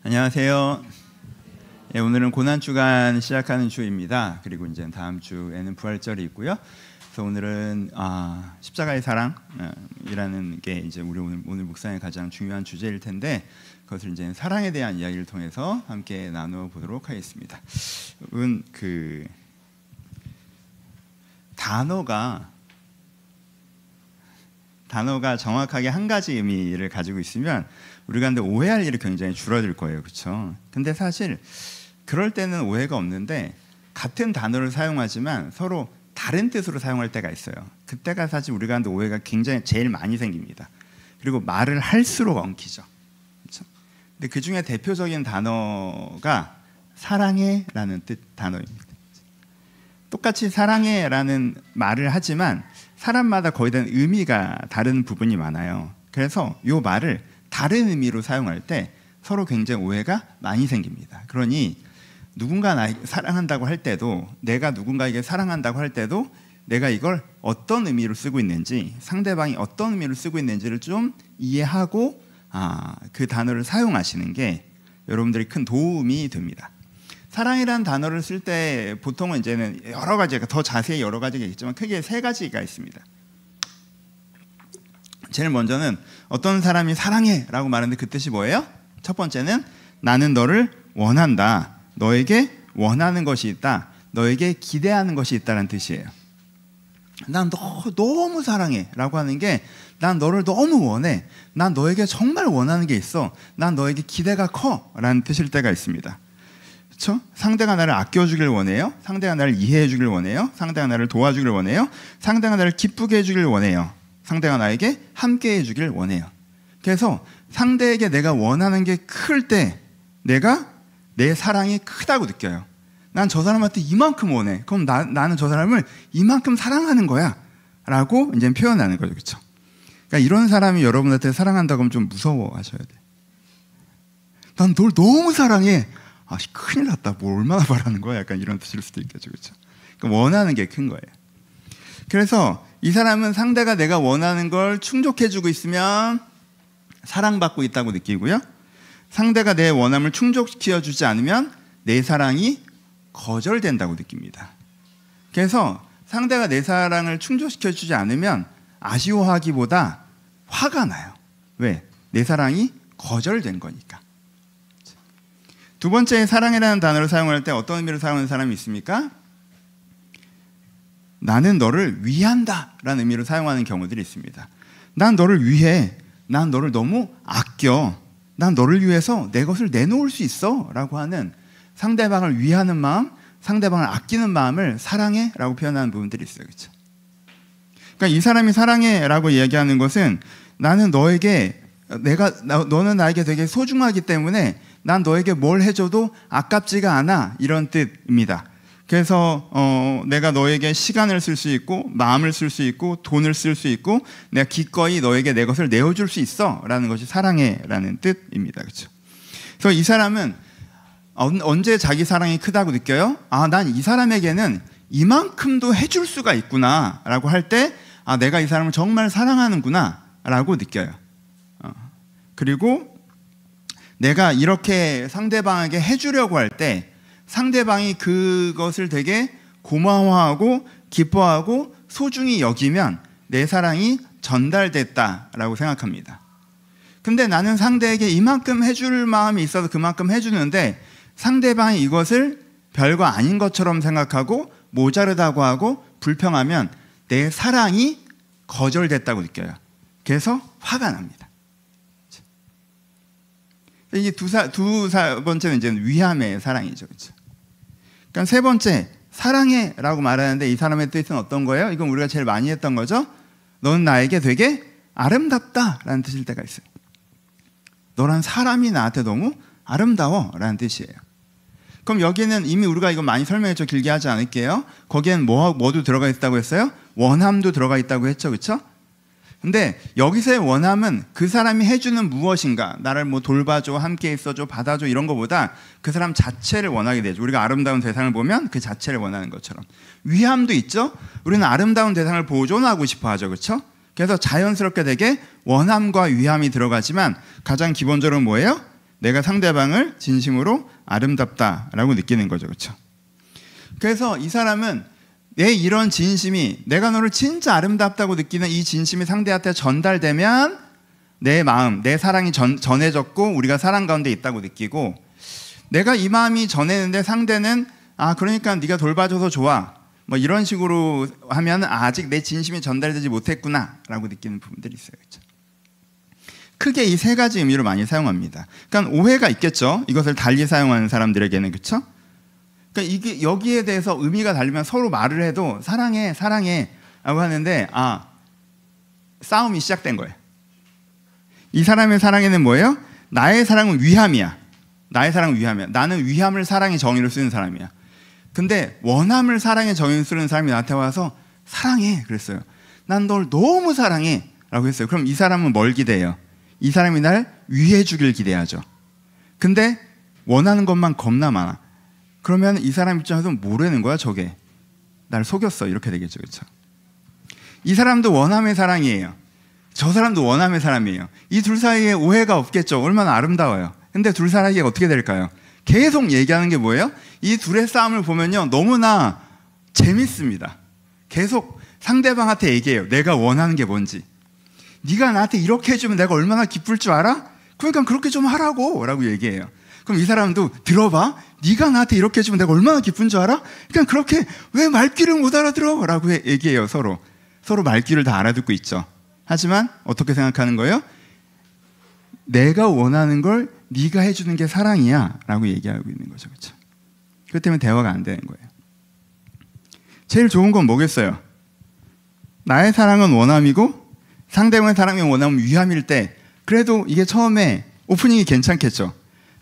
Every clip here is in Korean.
안녕하세요. 예, 오늘은 고난주간 시작하는 주입니다. 그리고 이제 다음 주에는 부활절이 있고요. 그래서 오늘은 십자가의 사랑이라는 게 이제 우리 오늘 묵상의 가장 중요한 주제일 텐데, 그것을 이제 사랑에 대한 이야기를 통해서 함께 나누어 보도록 하겠습니다. 그 단어가 정확하게 한 가지 의미를 가지고 있으면 우리가 근데 오해할 일이 굉장히 줄어들 거예요, 그렇죠? 근데 사실 그럴 때는 오해가 없는데, 같은 단어를 사용하지만 서로 다른 뜻으로 사용할 때가 있어요. 그때가 사실 우리가 근데 오해가 굉장히 제일 많이 생깁니다. 그리고 말을 할수록 엉키죠, 그렇죠? 근데 그 중에 대표적인 단어가 사랑해라는 뜻 단어입니다. 똑같이 사랑해라는 말을 하지만 사람마다 거의 다 의미가 다른 부분이 많아요. 그래서 이 말을 다른 의미로 사용할 때 서로 굉장히 오해가 많이 생깁니다. 그러니 누군가 나 사랑한다고 할 때도, 내가 누군가에게 사랑한다고 할 때도 내가 이걸 어떤 의미로 쓰고 있는지, 상대방이 어떤 의미로 쓰고 있는지를 좀 이해하고 그 단어를 사용하시는 게 여러분들이 큰 도움이 됩니다. 사랑이라는 단어를 쓸 때 보통은 이제는 여러 가지가, 더 자세히 여러 가지가 있지만 크게 세 가지가 있습니다. 제일 먼저는 어떤 사람이 사랑해라고 말하는데 그 뜻이 뭐예요? 첫 번째는 나는 너를 원한다, 너에게 원하는 것이 있다, 너에게 기대하는 것이 있다는 뜻이에요. 난 너 너무 사랑해라고 하는 게, 난 너를 너무 원해, 난 너에게 정말 원하는 게 있어, 난 너에게 기대가 커라는 뜻일 때가 있습니다. 그렇죠? 상대가 나를 아껴주길 원해요. 상대가 나를 이해해주길 원해요. 상대가 나를 도와주길 원해요. 상대가 나를 기쁘게 해주길 원해요. 상대가 나에게 함께 해주길 원해요. 그래서 상대에게 내가 원하는 게 클 때 내가 내 사랑이 크다고 느껴요. 난 저 사람한테 이만큼 원해. 그럼 나는 저 사람을 이만큼 사랑하는 거야 라고 이제 표현하는 거죠, 그렇죠? 그러니까 이런 사람이 여러분한테 사랑한다고 하면 좀 무서워하셔야 돼요. 난 널 너무 사랑해. 큰일 났다. 뭘 얼마나 바라는 거야? 약간 이런 뜻일 수도 있겠죠, 그렇죠? 그러니까 원하는 게 큰 거예요. 그래서 이 사람은 상대가 내가 원하는 걸 충족해주고 있으면 사랑받고 있다고 느끼고요, 상대가 내 원함을 충족시켜주지 않으면 내 사랑이 거절된다고 느낍니다. 그래서 상대가 내 사랑을 충족시켜주지 않으면 아쉬워하기보다 화가 나요. 왜? 내 사랑이 거절된 거니까. 두 번째, 사랑이라는 단어를 사용할 때 어떤 의미로 사용하는 사람이 있습니까? 나는 너를 위한다 라는 의미로 사용하는 경우들이 있습니다. 난 너를 위해, 난 너를 너무 아껴, 난 너를 위해서 내 것을 내놓을 수 있어 라고 하는, 상대방을 위하는 마음, 상대방을 아끼는 마음을 사랑해 라고 표현하는 부분들이 있어요, 그렇죠? 그러니까 이 사람이 사랑해 라고 이야기하는 것은, 나는 너에게, 너는 나에게 되게 소중하기 때문에 난 너에게 뭘 해줘도 아깝지가 않아, 이런 뜻입니다. 그래서 내가 너에게 시간을 쓸 수 있고, 마음을 쓸 수 있고, 돈을 쓸 수 있고, 내가 기꺼이 너에게 내 것을 내어줄 수 있어 라는 것이 사랑해라는 뜻입니다, 그렇죠? 그래서 이 사람은 언제 자기 사랑이 크다고 느껴요? 난 이 사람에게는 이만큼도 해줄 수가 있구나 라고 할 때, 내가 이 사람을 정말 사랑하는구나 라고 느껴요. 그리고 내가 이렇게 상대방에게 해주려고 할 때 상대방이 그것을 되게 고마워하고 기뻐하고 소중히 여기면 내 사랑이 전달됐다라고 생각합니다. 근데 나는 상대에게 이만큼 해줄 마음이 있어서 그만큼 해주는데, 상대방이 이것을 별거 아닌 것처럼 생각하고 모자르다고 하고 불평하면 내 사랑이 거절됐다고 느껴요. 그래서 화가 납니다. 이게 두 번째는 이제 위함의 사랑이죠, 그렇죠? 그러니까 세 번째, 사랑해라고 말하는데 이 사람의 뜻은 어떤 거예요? 이건 우리가 제일 많이 했던 거죠. 넌 나에게 되게 아름답다라는 뜻일 때가 있어요. 너란 사람이 나한테 너무 아름다워라는 뜻이에요. 그럼 여기는 이미 우리가 이거 많이 설명했죠. 길게 하지 않을게요. 거기엔 뭐도 들어가 있다고 했어요? 원함도 들어가 있다고 했죠, 그렇죠? 근데 여기서의 원함은 그 사람이 해주는 무엇인가, 나를 뭐 돌봐줘, 함께 있어줘, 받아줘, 이런 것보다 그 사람 자체를 원하게 되죠. 우리가 아름다운 대상을 보면 그 자체를 원하는 것처럼. 위함도 있죠. 우리는 아름다운 대상을 보존하고 싶어 하죠, 그렇죠? 그래서 자연스럽게 되게 원함과 위함이 들어가지만 가장 기본적으로 뭐예요? 내가 상대방을 진심으로 아름답다라고 느끼는 거죠. 그렇죠? 그래서 이 사람은 내 이런 진심이, 내가 너를 진짜 아름답다고 느끼는 이 진심이 상대한테 전달되면 내 마음, 내 사랑이 전해졌고 우리가 사랑 가운데 있다고 느끼고, 내가 이 마음이 전했는데 상대는 그러니까 네가 돌봐줘서 좋아, 뭐 이런 식으로 하면 아직 내 진심이 전달되지 못했구나 라고 느끼는 부분들이 있어요. 그렇죠? 크게 이 세 가지 의미로 많이 사용합니다. 그러니까 오해가 있겠죠, 이것을 달리 사용하는 사람들에게는. 그렇죠? 그러니까 이게 여기에 대해서 의미가 다르면 서로 말을 해도 사랑해 사랑해 라고 하는데 싸움이 시작된 거예요. 이 사람의 사랑에는 뭐예요? 나의 사랑은 위함이야. 나의 사랑은 위함이야. 나는 위함을 사랑의 정의로 쓰는 사람이야. 근데 원함을 사랑의 정의로 쓰는 사람이 나한테 와서 사랑해 그랬어요. 난 널 너무 사랑해 라고 했어요. 그럼 이 사람은 뭘 기대해요? 이 사람이 날 위해 주길 기대하죠. 근데 원하는 것만 겁나 많아. 그러면 이 사람 입장에서 뭐라는 거야? 저게 날 속였어, 이렇게 되겠죠. 그렇죠? 이 사람도 원함의 사랑이에요. 저 사람도 원함의 사람이에요. 이 둘 사이에 오해가 없겠죠. 얼마나 아름다워요. 근데 둘 사이에 어떻게 될까요? 계속 얘기하는 게 뭐예요? 이 둘의 싸움을 보면요, 너무나 재밌습니다. 계속 상대방한테 얘기해요. 내가 원하는 게 뭔지. 네가 나한테 이렇게 해주면 내가 얼마나 기쁠 줄 알아? 그러니까 그렇게 좀 하라고 라고 얘기해요. 그럼 이 사람도 들어봐, 네가 나한테 이렇게 해주면 내가 얼마나 기쁜 줄 알아? 그러니까 그렇게 왜 말귀를 못 알아들어? 라고 얘기해요. 서로 말귀를 다 알아듣고 있죠. 하지만 어떻게 생각하는 거예요? 내가 원하는 걸 네가 해주는 게 사랑이야 라고 얘기하고 있는 거죠. 그렇죠? 그렇기 때문에 대화가 안 되는 거예요. 제일 좋은 건 뭐겠어요? 나의 사랑은 원함이고 상대방의 사랑이 원함은 위함일 때, 그래도 이게 처음에 오프닝이 괜찮겠죠.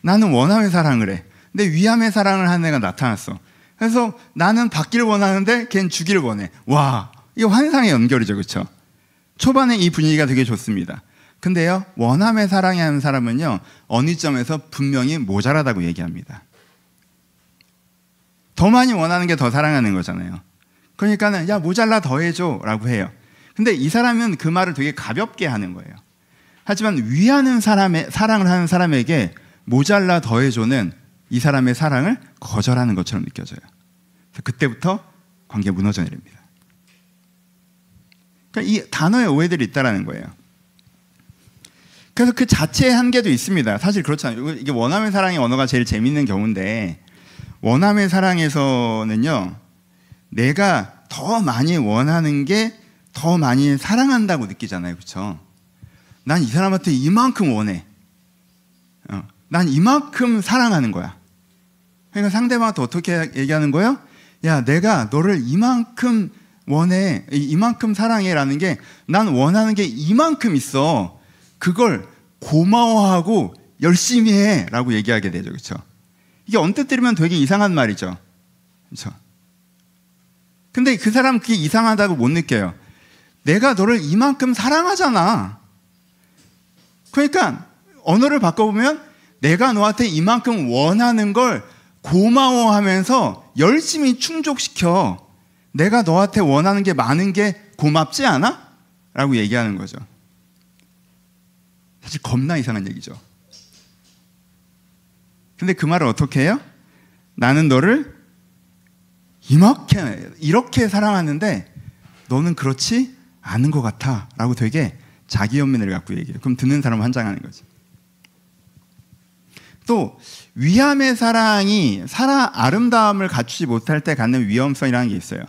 나는 원함의 사랑을 해. 근데 위함의 사랑을 하는 애가 나타났어. 그래서 나는 받기를 원하는데 걘 주기를 원해. 와, 이게 환상의 연결이죠. 그렇죠? 초반에 이 분위기가 되게 좋습니다. 근데요, 원함의 사랑이 하는 사람은요, 어느 점에서 분명히 모자라다고 얘기합니다. 더 많이 원하는 게 더 사랑하는 거잖아요. 그러니까는 야, 모자라 더 해줘 라고 해요. 근데 이 사람은 그 말을 되게 가볍게 하는 거예요. 하지만 위하는 사람의 사랑을 하는 사람에게 모자라 더 해줘는 이 사람의 사랑을 거절하는 것처럼 느껴져요. 그래서 그때부터 관계가 무너져 내립니다. 그러니까 이 단어에 오해들이 있다는 거예요. 그래서 그 자체의 한계도 있습니다. 사실 그렇잖아요. 이게 원함의 사랑의 언어가 제일 재밌는 경우인데, 원함의 사랑에서는요, 내가 더 많이 원하는 게 더 많이 사랑한다고 느끼잖아요. 그렇죠? 난 이 사람한테 이만큼 원해. 난 이만큼 사랑하는 거야. 그러니까 상대방한테 어떻게 얘기하는 거예요? 야, 내가 너를 이만큼 원해, 이만큼 사랑해라는 게, 난 원하는 게 이만큼 있어. 그걸 고마워하고 열심히 해라고 얘기하게 되죠. 그렇죠? 이게 언뜻 들으면 되게 이상한 말이죠. 그렇죠? 근데 그 사람은 그게 이상하다고 못 느껴요. 내가 너를 이만큼 사랑하잖아. 그러니까 언어를 바꿔보면 내가 너한테 이만큼 원하는 걸 고마워하면서 열심히 충족시켜. 내가 너한테 원하는 게 많은 게 고맙지 않아? 라고 얘기하는 거죠. 사실 겁나 이상한 얘기죠. 근데 그 말을 어떻게 해요? 나는 너를 이렇게 사랑하는데 너는 그렇지 않은 것 같아 라고 되게 자기 연민을 갖고 얘기해요. 그럼 듣는 사람은 환장하는 거지. 또 위함의 사랑이 아름다움을 갖추지 못할 때 갖는 위험성이라는 게 있어요.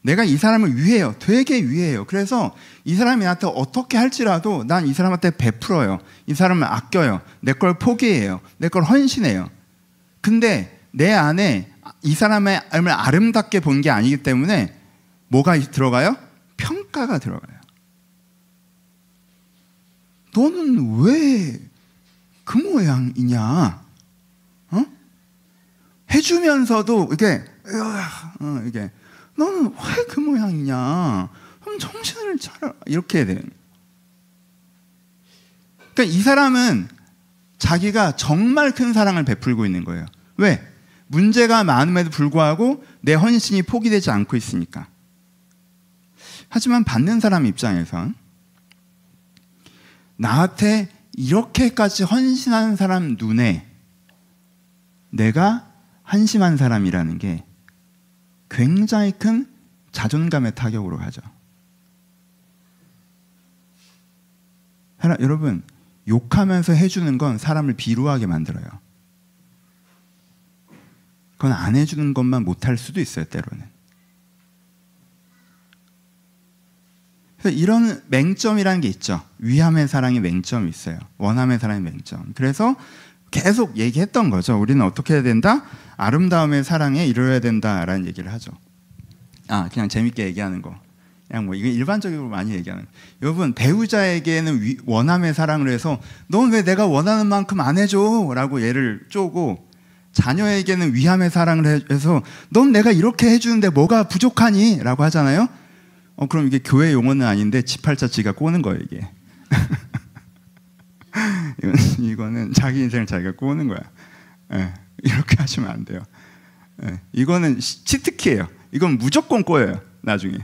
내가 이 사람을 위해요. 되게 위해요. 그래서 이 사람이 나한테 어떻게 할지라도 난 이 사람한테 베풀어요. 이 사람을 아껴요. 내 걸 포기해요. 내 걸 헌신해요. 근데 내 안에 이 사람의 삶을 아름답게 본 게 아니기 때문에 뭐가 들어가요? 평가가 들어가요. 너는 왜 그 모양이냐? 해주면서도 이게 너는 왜 그 모양이냐? 그럼 정신을 차려. 이렇게 해야 돼요. 그러니까 이 사람은 자기가 정말 큰 사랑을 베풀고 있는 거예요. 왜? 문제가 많음에도 불구하고 내 헌신이 포기되지 않고 있으니까. 하지만 받는 사람 입장에선 나한테 이렇게까지 헌신한 사람 눈에 내가 한심한 사람이라는 게 굉장히 큰 자존감의 타격으로 가죠. 여러분, 욕하면서 해주는 건 사람을 비루하게 만들어요. 그건 안 해주는 것만 못할 수도 있어요, 때로는. 그래서 이런 맹점이라는 게 있죠. 위함의 사랑의 맹점이 있어요. 원함의 사랑의 맹점. 그래서 계속 얘기했던 거죠. 우리는 어떻게 해야 된다? 아름다움의 사랑에 이르러야 된다라는 얘기를 하죠. 그냥 재밌게 얘기하는 거. 그냥 뭐 이거 일반적으로 많이 얘기하는 거. 여러분, 배우자에게는 원함의 사랑을 해서 넌 왜 내가 원하는 만큼 안 해줘? 라고 얘를 쪼고, 자녀에게는 위함의 사랑을 해서 넌 내가 이렇게 해주는데 뭐가 부족하니? 라고 하잖아요. 그럼 이게 교회 용어는 아닌데 지팔자 지가 꼬는 거예요, 이게. 이거는 자기 인생을 자기가 꼬는 거야. 이렇게 하시면 안 돼요. 이거는 치트키예요. 이건 무조건 꼬여요, 나중에.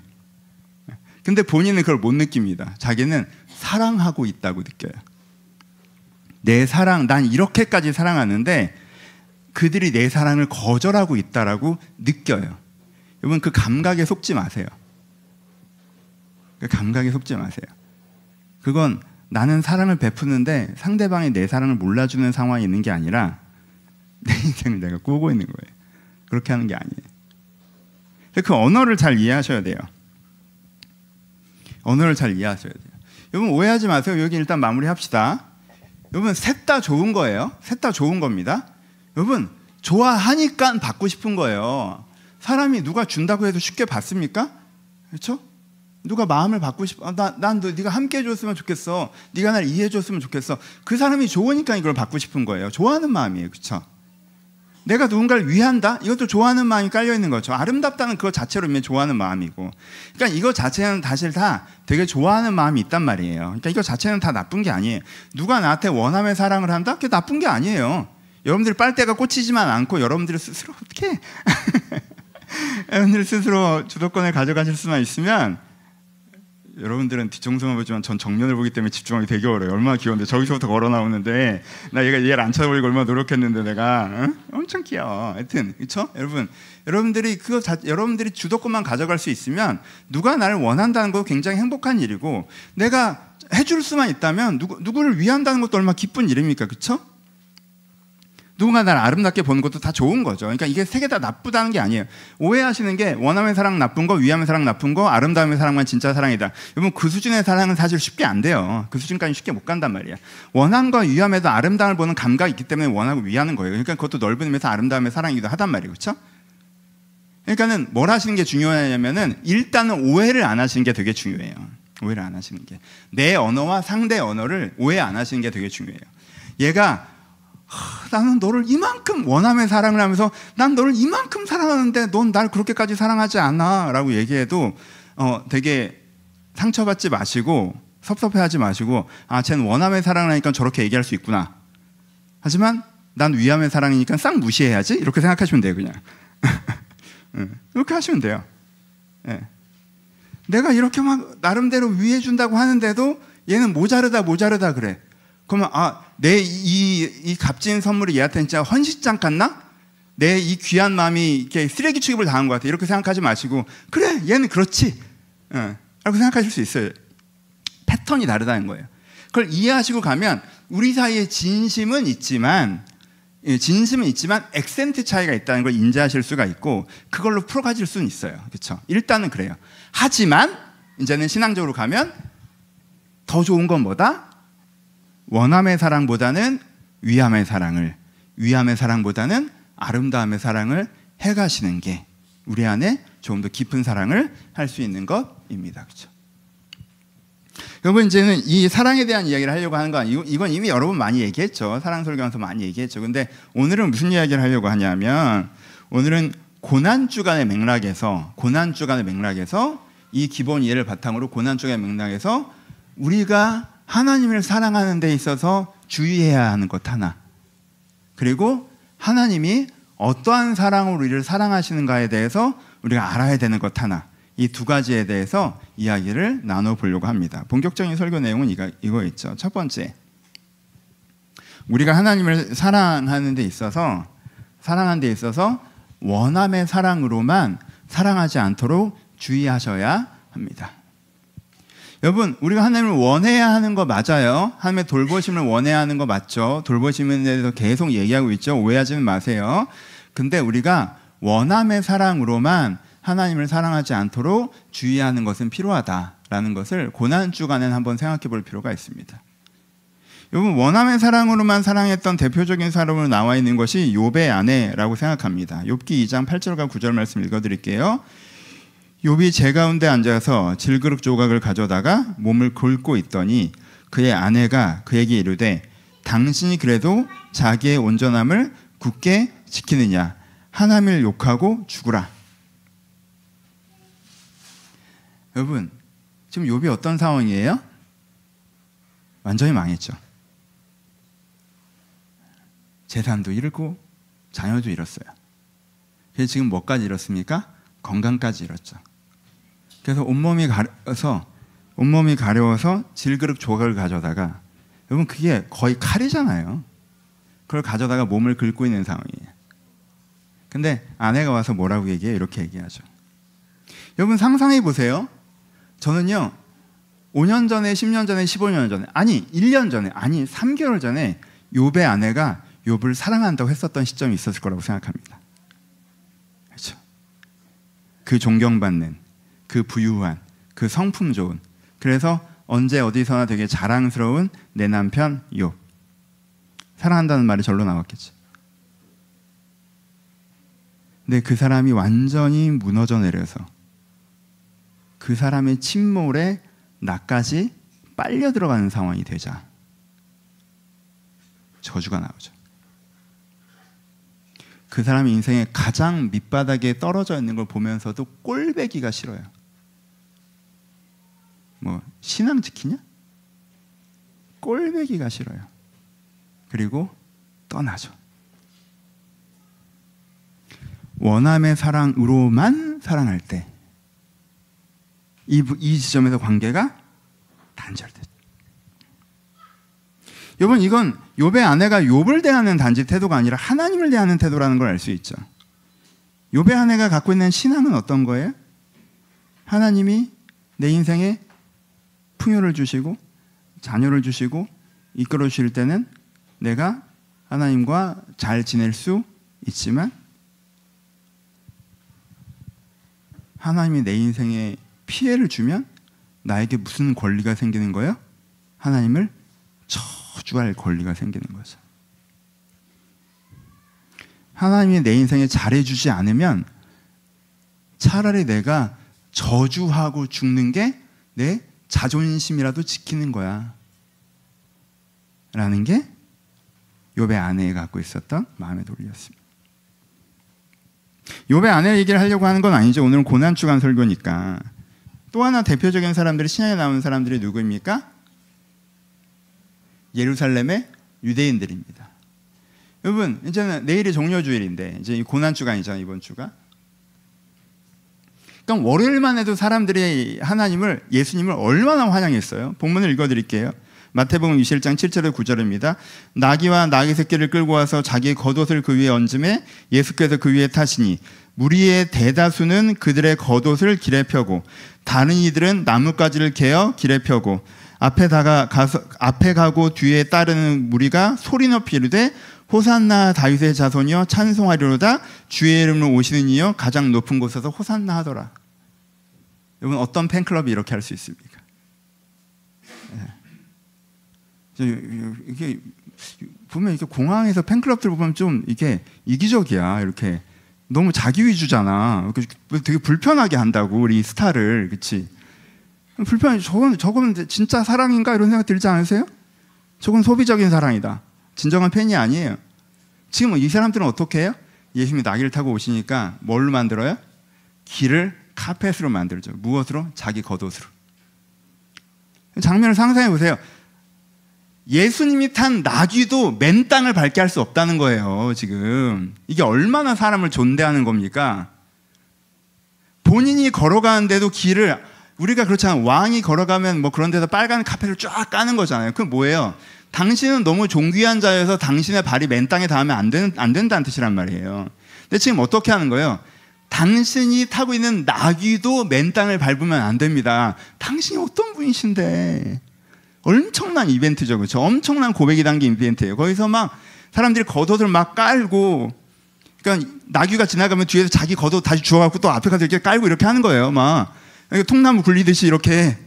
근데 본인은 그걸 못 느낍니다. 자기는 사랑하고 있다고 느껴요. 내 사랑, 난 이렇게까지 사랑하는데 그들이 내 사랑을 거절하고 있다라고 느껴요. 여러분, 그 감각에 속지 마세요. 그 감각에 속지 마세요. 그건 나는 사랑을 베푸는데 상대방이 내 사랑을 몰라주는 상황이 있는 게 아니라 내 인생을 내가 꾸고 있는 거예요. 그렇게 하는 게 아니에요. 그 언어를 잘 이해하셔야 돼요. 언어를 잘 이해하셔야 돼요. 여러분, 오해하지 마세요. 여기 일단 마무리합시다. 여러분, 셋 다 좋은 거예요. 셋 다 좋은 겁니다. 여러분, 좋아하니까 받고 싶은 거예요. 사람이 누가 준다고 해도 쉽게 받습니까? 그렇죠? 누가 마음을 받고 싶어. 난 네가 함께 해줬으면 좋겠어. 네가 날 이해해줬으면 좋겠어. 그 사람이 좋으니까 이걸 받고 싶은 거예요. 좋아하는 마음이에요. 그렇죠? 내가 누군가를 위한다? 이것도 좋아하는 마음이 깔려있는 거죠. 아름답다는 그거 자체로 이미 좋아하는 마음이고. 그러니까 이거 자체는 사실 다 되게 좋아하는 마음이 있단 말이에요. 그러니까 이거 자체는 다 나쁜 게 아니에요. 누가 나한테 원함의 사랑을 한다? 그게 나쁜 게 아니에요. 여러분들 빨대가 꽂히지만 않고 여러분들 스스로 어떻게 여러분들 스스로 주도권을 가져가실 수만 있으면, 여러분들은 뒷정성을 보지만 전 정면을 보기 때문에 집중하기 되게 어려워요. 얼마나 귀여운데 저기서부터 걸어 나오는데 나 얘를 안 쳐다보려고 얼마나 노력했는데 내가 엄청 귀여워. 하여튼 그렇죠? 여러분들이 여러분들이 주도권만 가져갈 수 있으면 누가 나를 원한다는 거 굉장히 행복한 일이고, 내가 해줄 수만 있다면 누구를 위한다는 것도 얼마나 기쁜 일입니까? 그렇죠? 누군가 나를 아름답게 보는 것도 다 좋은 거죠. 그러니까 이게 세 개 다 나쁘다는 게 아니에요. 오해하시는 게 원함의 사랑 나쁜 거, 위함의 사랑 나쁜 거, 아름다움의 사랑만 진짜 사랑이다. 여러분, 그 수준의 사랑은 사실 쉽게 안 돼요. 그 수준까지 쉽게 못 간단 말이에요. 원함과 위함에도 아름다움을 보는 감각이 있기 때문에 원하고 위하는 거예요. 그러니까 그것도 넓은 의미에서 아름다움의 사랑이기도 하단 말이에요. 그렇죠? 그러니까는 뭘 하시는 게 중요하냐면은 일단은 오해를 안 하시는 게 되게 중요해요. 오해를 안 하시는 게. 내 언어와 상대 언어를 오해 안 하시는 게 되게 중요해요. 얘가 나는 너를 이만큼 원함의 사랑을 하면서 난 너를 이만큼 사랑하는데 넌 날 그렇게까지 사랑하지 않아 라고 얘기해도 되게 상처받지 마시고 섭섭해하지 마시고, 쟤는 원함의 사랑을 하니까 저렇게 얘기할 수 있구나. 하지만 난 위함의 사랑이니까 싹 무시해야지, 이렇게 생각하시면 돼요. 그냥 그렇게 하시면 돼요. 내가 이렇게 막 나름대로 위해준다고 하는데도 얘는 모자르다 그래. 그러면 내 이 값진 선물이 얘한테 진짜 헌신장 같나? 내 이 귀한 마음이 이렇게 쓰레기 취급을 당한 것 같아. 이렇게 생각하지 마시고, 그래, 얘는 그렇지 라고 생각하실 수 있어요. 패턴이 다르다는 거예요. 그걸 이해하시고 가면 우리 사이에 진심은 있지만 액센트 차이가 있다는 걸 인지하실 수가 있고, 그걸로 풀어가실 수는 있어요. 그렇죠? 일단은 그래요. 하지만 이제는 신앙적으로 가면 더 좋은 건 뭐다? 원함의 사랑보다는 위함의 사랑보다는 아름다움의 사랑을 해가시는 게 우리 안에 조금 더 깊은 사랑을 할 수 있는 것입니다. 그렇죠? 여러분, 이제는 이 사랑에 대한 이야기를 하려고 하는 건 이건 이미 여러 번 많이 얘기했죠. 사랑 설교하면서 많이 얘기했죠. 근데 오늘은 무슨 이야기를 하려고 하냐면, 오늘은 고난주간의 맥락에서 이 기본 이해를 바탕으로 고난주간의 맥락에서 우리가 하나님을 사랑하는 데 있어서 주의해야 하는 것 하나, 그리고 하나님이 어떠한 사랑으로 우리를 사랑하시는가에 대해서 우리가 알아야 되는 것 하나, 이 두 가지에 대해서 이야기를 나눠보려고 합니다. 본격적인 설교 내용은 이거였죠. 첫 번째, 우리가 하나님을 사랑하는 데 있어서 원함의 사랑으로만 사랑하지 않도록 주의하셔야 합니다. 여러분, 우리가 하나님을 원해야 하는 거 맞아요. 하나님의 돌보심을 원해야 하는 거 맞죠. 돌보심에 대해서 계속 얘기하고 있죠. 오해하지 마세요. 근데 우리가 원함의 사랑으로만 하나님을 사랑하지 않도록 주의하는 것은 필요하다라는 것을 고난주간에 한번 생각해 볼 필요가 있습니다. 여러분, 원함의 사랑으로만 사랑했던 대표적인 사람으로 나와 있는 것이 욥의 아내라고 생각합니다. 욥기 2장 8절과 9절 말씀 읽어드릴게요. 욥이 제 가운데 앉아서 질그릇 조각을 가져다가 몸을 긁고 있더니 그의 아내가 그에게 이르되 당신이 그래도 자기의 온전함을 굳게 지키느냐 하나님을 욕하고 죽으라. 여러분, 지금 욥이 어떤 상황이에요? 완전히 망했죠. 재산도 잃고 자녀도 잃었어요. 그래서 지금 뭐까지 잃었습니까? 건강까지 잃었죠. 그래서 온몸이 가려워서 질그릇 조각을 가져다가, 여러분 그게 거의 칼이잖아요. 그걸 가져다가 몸을 긁고 있는 상황이에요. 근데 아내가 와서 뭐라고 얘기해요? 이렇게 얘기하죠. 여러분 상상해 보세요. 저는요 5년 전에, 10년 전에, 15년 전에, 아니 1년 전에, 아니 3개월 전에 욥의 아내가 욥을 사랑한다고 했었던 시점이 있었을 거라고 생각합니다. 그렇죠? 그 존경받는, 그 부유한, 그 성품 좋은, 그래서 언제 어디서나 되게 자랑스러운 내 남편 욥. 사랑한다는 말이 절로 나왔겠죠. 근데 그 사람이 완전히 무너져 내려서 그 사람의 침몰에 나까지 빨려 들어가는 상황이 되자 저주가 나오죠. 그 사람의 인생의 가장 밑바닥에 떨어져 있는 걸 보면서도 꼴배기가 싫어요. 뭐 신앙 지키냐? 꼴배기가 싫어요. 그리고 떠나죠. 원함의 사랑으로만 사랑할 때 이 지점에서 관계가 단절되죠. 여러분, 이건 욥의 아내가 욥을 대하는 단지 태도가 아니라 하나님을 대하는 태도라는 걸 알 수 있죠. 욥의 아내가 갖고 있는 신앙은 어떤 거예요? 하나님이 내 인생에 풍요를 주시고 자녀를 주시고 이끌어 주실 때는 내가 하나님과 잘 지낼 수 있지만 하나님이 내 인생에 피해를 주면 나에게 무슨 권리가 생기는 거예요? 하나님을 저주할 권리가 생기는 거죠. 하나님이 내 인생에 잘해주지 않으면 차라리 내가 저주하고 죽는 게 내 자존심이라도 지키는 거야 라는 게 욥의 아내가 갖고 있었던 마음의 논리였습니다. 욥의 아내 얘기를 하려고 하는 건 아니죠. 오늘은 고난주간 설교니까. 또 하나 대표적인 사람들이, 신약에 나오는 사람들이 누구입니까? 예루살렘의 유대인들입니다. 여러분, 이제는 내일이 종려주일인데 이제 고난주간이잖아요, 이번 주가. 그러니까 월요일만 해도 사람들이 예수님을 얼마나 환영했어요. 본문을 읽어드릴게요. 마태복음 21장 7절에 9절입니다. 나귀와 나귀 새끼를 끌고 와서 자기의 겉옷을 그 위에 얹음에 예수께서 그 위에 타시니 무리의 대다수는 그들의 겉옷을 길에 펴고 다른 이들은 나뭇가지를 개어 길에 펴고 앞에 가고 뒤에 따르는 무리가 소리 높이 이르되 호산나 다윗의 자손이여 찬송하리로다 주의 이름으로 오시는 이여 가장 높은 곳에서 호산나 하더라. 여러분, 어떤 팬클럽이 이렇게 할 수 있습니까? 이게 보면 이렇게 공항에서 팬클럽들 보면 좀 이게 이기적이야. 이렇게 너무 자기 위주잖아. 되게 불편하게 한다고 우리 스타를, 그렇지? 불편해. 저건 진짜 사랑인가 이런 생각 들지 않으세요? 저건 소비적인 사랑이다. 진정한 팬이 아니에요. 지금 이 사람들은 어떻게 해요? 예수님이 나귀를 타고 오시니까 뭘로 만들어요? 길을 카펫으로 만들죠. 무엇으로? 자기 겉옷으로. 장면을 상상해 보세요. 예수님이 탄 나귀도 맨 땅을 밟게 할 수 없다는 거예요. 지금 이게 얼마나 사람을 존대하는 겁니까? 본인이 걸어가는데도 길을, 우리가 그렇잖아요. 왕이 걸어가면 뭐 그런 데서 빨간 카펫을 쫙 까는 거잖아요. 그건 뭐예요? 당신은 너무 존귀한 자여서 당신의 발이 맨 땅에 닿으면 안 된다는 뜻이란 말이에요. 근데 지금 어떻게 하는 거예요? 당신이 타고 있는 나귀도 맨 땅을 밟으면 안 됩니다. 당신이 어떤 분이신데. 엄청난 이벤트죠. 그렇죠? 엄청난 고백이 담긴 이벤트예요. 거기서 막 사람들이 겉옷을 막 깔고, 그러니까 나귀가 지나가면 뒤에서 자기 겉옷 다시 주워갖고 또 앞에 가서 이렇게 깔고 이렇게 하는 거예요. 막 통나무 굴리듯이 이렇게.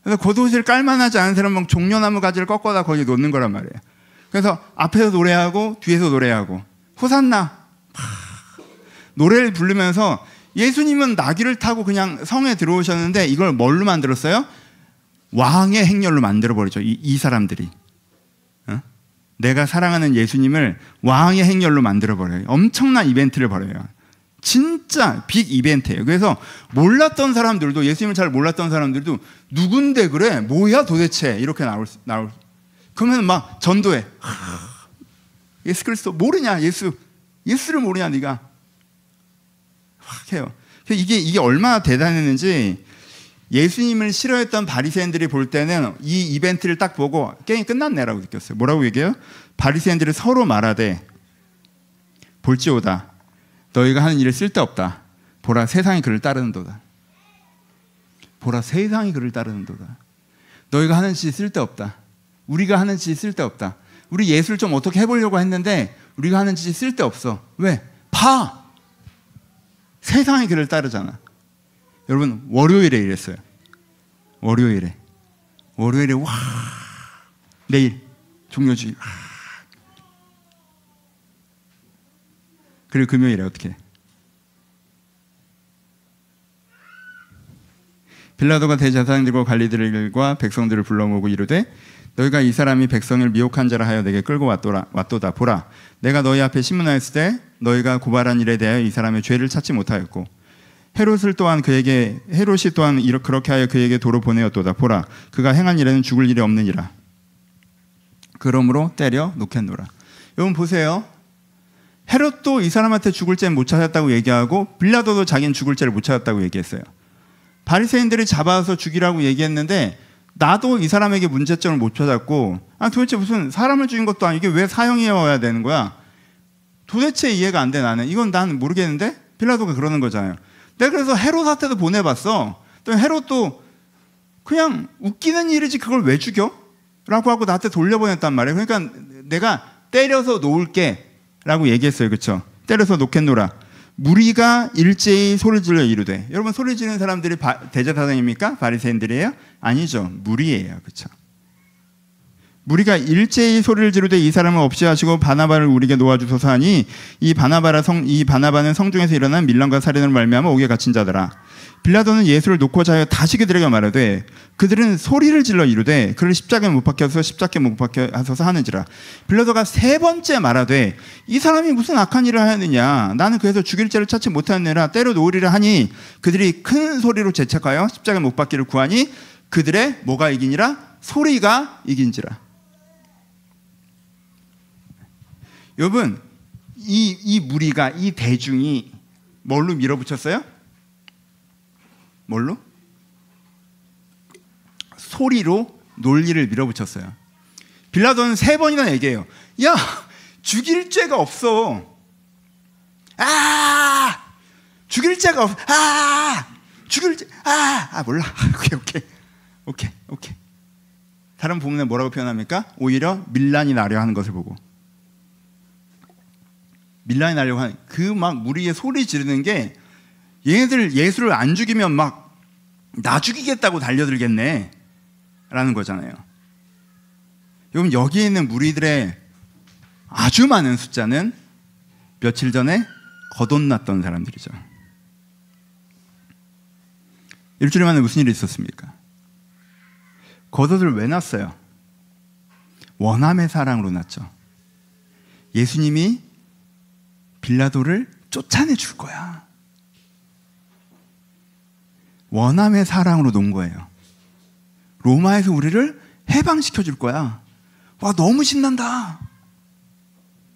그래서 겉옷을 깔만하지 않은 사람은 막 종려나무 가지를 꺾어다 거기 놓는 거란 말이에요. 그래서 앞에서 노래하고 뒤에서 노래하고 호산나 노래를 부르면서, 예수님은 나귀를 타고 그냥 성에 들어오셨는데 이걸 뭘로 만들었어요? 왕의 행렬로 만들어버리죠. 이 사람들이. 내가 사랑하는 예수님을 왕의 행렬로 만들어버려요. 엄청난 이벤트를 벌여요. 진짜 빅 이벤트예요. 그래서 몰랐던 사람들도, 예수님을 잘 몰랐던 사람들도 누군데 그래? 뭐야 도대체? 이렇게 나올. 그러면 막 전도해. 예수 그리스도 모르냐? 예수를 모르냐 네가? 확 해요. 이게 얼마나 대단했는지, 예수님을 싫어했던 바리새인들이 볼 때는 이 이벤트를 딱 보고 게임이 끝났네라고 느꼈어요. 뭐라고 얘기해요? 바리새인들이 서로 말하되 볼지오다 너희가 하는 일을 쓸데없다. 보라 세상이 그를 따르는도다. 보라 세상이 그를 따르는도다. 너희가 하는 짓이 쓸데없다. 우리가 하는 짓이 쓸데없다. 우리 예술 좀 어떻게 해보려고 했는데 우리가 하는 짓이 쓸데없어. 왜? 봐! 세상이 그를 따르잖아. 여러분 월요일에 이랬어요. 월요일에 와 내일 종료주의 와. 그리고 금요일에 어떻게? 빌라도가 대제사장들과 관리들과 백성들을 불러 모으고 이르되 너희가 이 사람이 백성을 미혹한 자라 하여 내게 끌고 왔도다. 보라 내가 너희 앞에 신문하였을 때 너희가 고발한 일에 대하여 이 사람의 죄를 찾지 못하였고 헤롯이 또한 그렇게 하여 그에게 도로 보내었도다. 보라 그가 행한 일에는 죽을 일이 없느니라. 그러므로 때려 놓겠노라. 여러분 보세요. 헤롯도 이 사람한테 죽을 죄는 못 찾았다고 얘기하고 빌라도도 자기는 죽을 죄를 못 찾았다고 얘기했어요. 바리새인들이 잡아서 죽이라고 얘기했는데 나도 이 사람에게 문제점을 못 찾았고, 도대체 무슨 사람을 죽인 것도 아니고 이게 왜 사형이어야 되는 거야? 도대체 이해가 안 돼. 나는 이건 난 모르겠는데 빌라도가 그러는 거잖아요. 내가 그래서 헤롯한테도 보내봤어. 또 헤롯도 그냥 웃기는 일이지 그걸 왜 죽여? 라고 하고 나한테 돌려보냈단 말이에요. 그러니까 내가 때려서 놓을게 라고 얘기했어요. 그렇죠? 때려서 놓겠노라. 무리가 일제히 소리 질러 이르되. 여러분 소리 지르는 사람들이 대제사장입니까? 바리새인들이에요? 아니죠. 무리예요. 그렇죠? 무리가 일제히 소리를 지르되 이 사람을 없이 하시고 바나바를 우리에게 놓아주소서 하니 이 바나바는 성중에서 일어난 밀란과 살인을 말미암아 옥에 갇힌 자더라. 빌라도는 예수를 놓고자 하여 다시 그들에게 말하되 그들은 소리를 질러 이르되 그를 십자가에 못 박혀서 십자가에 못 박혀 하소서 하는지라. 빌라도가 세 번째 말하되 이 사람이 무슨 악한 일을 하였느냐? 나는 그래서 죽일 죄를 찾지 못하느니라. 때려 놓으리라 하니 그들이 큰 소리로 재촉하여 십자가에 못 박기를 구하니 그들의 뭐가 이기니라? 소리가 이긴지라. 여러분 이 무리가, 이 대중이 뭘로 밀어붙였어요? 뭘로? 소리로 논리를 밀어붙였어요. 빌라도는 세 번이나 얘기해요. 야, 죽일 죄가 없어. 죽일 죄가 없어. 죽일 죄. 몰라. 오케이. 다른 부분에 뭐라고 표현합니까? 오히려 밀란이 나려 하는 것을 보고. 밀란이 나려고 하는 그 막 무리의 소리 지르는 게, 얘네들 예수를 안 죽이면 막 나 죽이겠다고 달려들겠네 라는 거잖아요. 여러분 여기에 있는 무리들의 아주 많은 숫자는 며칠 전에 거듭났던 사람들이죠. 일주일 만에 무슨 일이 있었습니까? 겉옷을 왜 났어요? 원함의 사랑으로 났죠. 예수님이 빌라도를 쫓아내 줄 거야. 원함의 사랑으로 놓은 거예요. 로마에서 우리를 해방시켜 줄 거야. 와, 너무 신난다.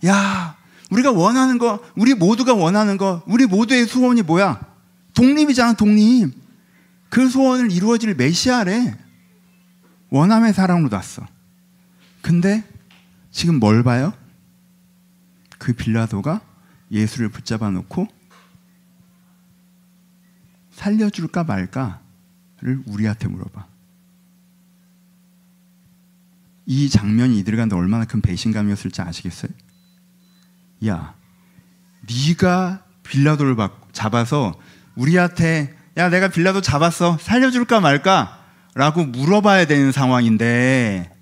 야, 우리가 원하는 거, 우리 모두가 원하는 거, 우리 모두의 소원이 뭐야? 독립이잖아, 독립. 그 소원을 이루어질 메시아래. 원함의 사랑으로 놨어. 근데 지금 뭘 봐요? 그 빌라도가 예수를 붙잡아 놓고 살려줄까 말까를 우리한테 물어봐. 이 장면이 이들 가운데 얼마나 큰 배신감이었을지 아시겠어요? 야, 네가 빌라도를 잡아서 우리한테 야, 내가 빌라도 잡았어, 살려줄까 말까? 라고 물어봐야 되는 상황인데,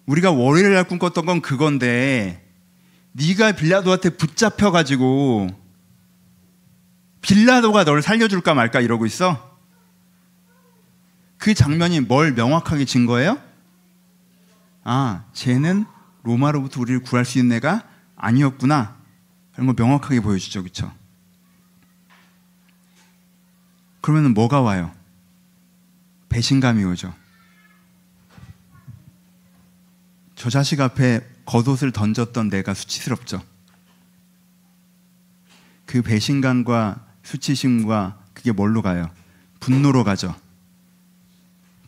우리가 월요일 날 꿈꿨던 건 그건데, 네가 빌라도한테 붙잡혀가지고 빌라도가 널 살려줄까 말까 이러고 있어? 그 장면이 뭘 명확하게 증거해요? 아, 쟤는 로마로부터 우리를 구할 수 있는 애가 아니었구나, 이런 거 명확하게 보여주죠. 그렇죠? 그러면 뭐가 와요? 배신감이 오죠. 저 자식 앞에 겉옷을 던졌던 내가 수치스럽죠. 그 배신감과 수치심과 그게 뭘로 가요? 분노로 가죠.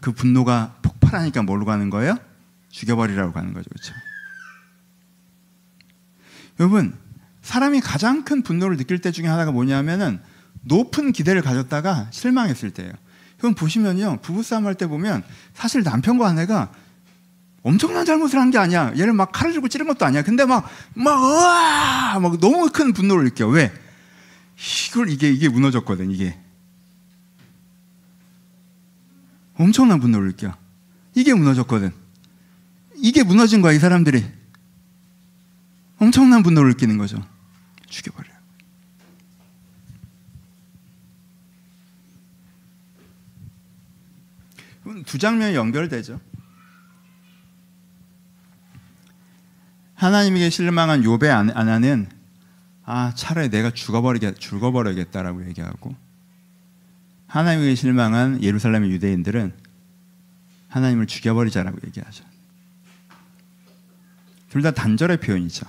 그 분노가 폭발하니까 뭘로 가는 거예요? 죽여버리라고 가는 거죠. 그렇죠? 여러분, 사람이 가장 큰 분노를 느낄 때 중에 하나가 뭐냐면은 높은 기대를 가졌다가 실망했을 때예요. 여러분 보시면요, 부부싸움 할 때 보면 사실 남편과 아내가 엄청난 잘못을 한 게 아니야. 얘를 막 칼을 들고 찌른 것도 아니야. 근데 막 너무 큰 분노를 느껴. 왜? 이게 무너졌거든. 이게 엄청난 분노를 느껴. 이게 무너졌거든. 이게 무너진 거야. 이 사람들이 엄청난 분노를 느끼는 거죠. 죽여버려. 두 장면이 연결되죠. 하나님에게 실망한 욥의 아내는 차라리 내가 죽어버려야겠다라고 얘기하고, 하나님에게 실망한 예루살렘의 유대인들은 하나님을 죽여버리자라고 얘기하죠. 둘 다 단절의 표현이죠.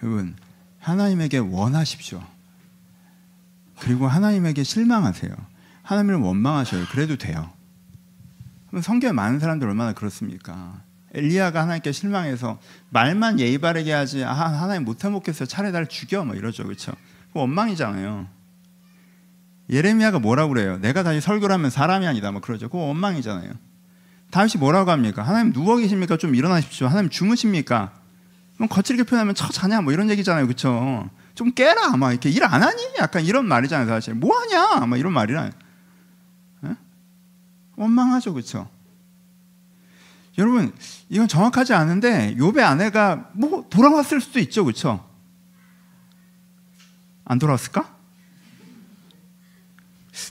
여러분, 하나님에게 원하십시오. 그리고 하나님에게 실망하세요. 하나님을 원망하셔요. 그래도 돼요. 성경에 많은 사람들 얼마나 그렇습니까? 엘리야가 하나님께 실망해서 말만 예의 바르게 하지, 하나님 못해 먹겠어요, 차라리 날 죽여, 이러죠. 그렇죠? 그거 원망이잖아요. 예레미야가 뭐라고 그래요? 내가 다시 설교를 하면 사람이 아니다, 그러죠. 그거 원망이잖아요. 다윗이 뭐라고 합니까? 하나님 누워 계십니까? 좀 일어나십시오. 하나님 주무십니까? 거칠게 표현하면 자냐, 이런 얘기잖아요. 그렇죠? 좀 깨라, 이렇게 일 안 하니? 약간 이런 말이잖아요. 사실 뭐 하냐, 이런 말이라. 원망하죠. 그렇죠? 여러분, 이건 정확하지 않은데 욥의 아내가 돌아왔을 수도 있죠. 그렇죠? 안 돌아왔을까?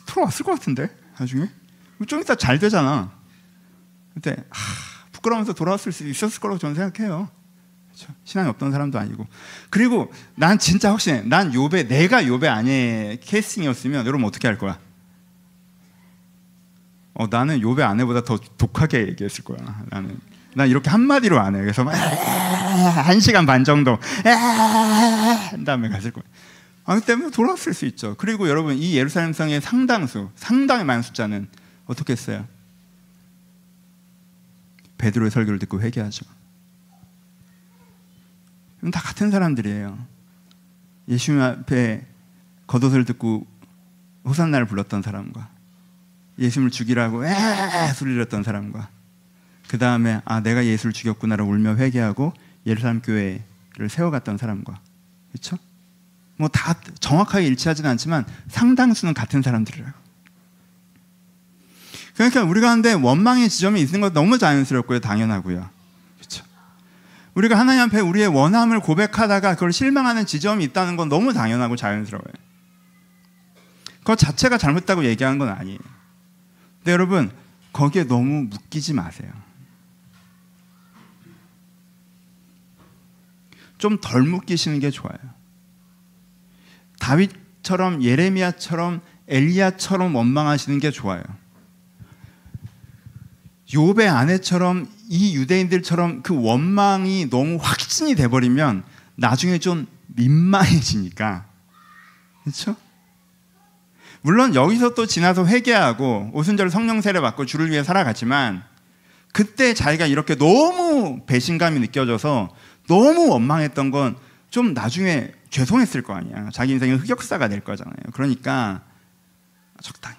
돌아왔을 것 같은데 나중에 좀 이따 잘 되잖아. 근데 부끄러우면서 돌아왔을 수 있었을 거라고 저는 생각해요. 그렇죠? 신앙이 없던 사람도 아니고. 그리고 난 진짜 확신해. 내가 욥의 아내의 캐스팅이었으면 여러분 어떻게 할 거야? 나는 욥의 아내보다 더 독하게 얘기했을 거야. 난 이렇게 한마디로 안 해. 그래서 1시간 반 정도 한 다음에 갔을 거야. 그 때문에 돌아왔을 수 있죠. 그리고 여러분, 이 예루살렘 성의 상당히 많은 숫자는 어떻게 했어요? 베드로의 설교를 듣고 회개하죠. 다 같은 사람들이에요. 예수님 앞에 겉옷을 듣고 호산나를 불렀던 사람과, 예수님을 죽이라고 소리를 했던 사람과, 그 다음에 내가 예수를 죽였구나라고 울며 회개하고 예루살렘 교회를 세워갔던 사람과, 그렇죠? 다 정확하게 일치하지는 않지만 상당수는 같은 사람들이라고. 그러니까 우리 가운데 원망의 지점이 있는 건 너무 자연스럽고요, 당연하고요. 그렇죠? 우리가 하나님 앞에 우리의 원함을 고백하다가 그걸 실망하는 지점이 있다는 건 너무 당연하고 자연스러워요. 그것 자체가 잘못됐다고 얘기하는 건 아니에요. 근데 여러분, 거기에 너무 묶이지 마세요. 좀 덜 묶이시는 게 좋아요. 다윗처럼, 예레미야처럼, 엘리야처럼 원망하시는 게 좋아요. 욥의 아내처럼, 이 유대인들처럼 그 원망이 너무 확신이 돼버리면 나중에 좀 민망해지니까. 그렇죠? 물론 여기서 또 지나서 회개하고 오순절 성령 세례 받고 주를 위해 살아갔지만 그때 자기가 이렇게 너무 배신감이 느껴져서 너무 원망했던 건 좀 나중에 죄송했을 거 아니야. 자기 인생의 흑역사가 될 거잖아요. 그러니까 적당히.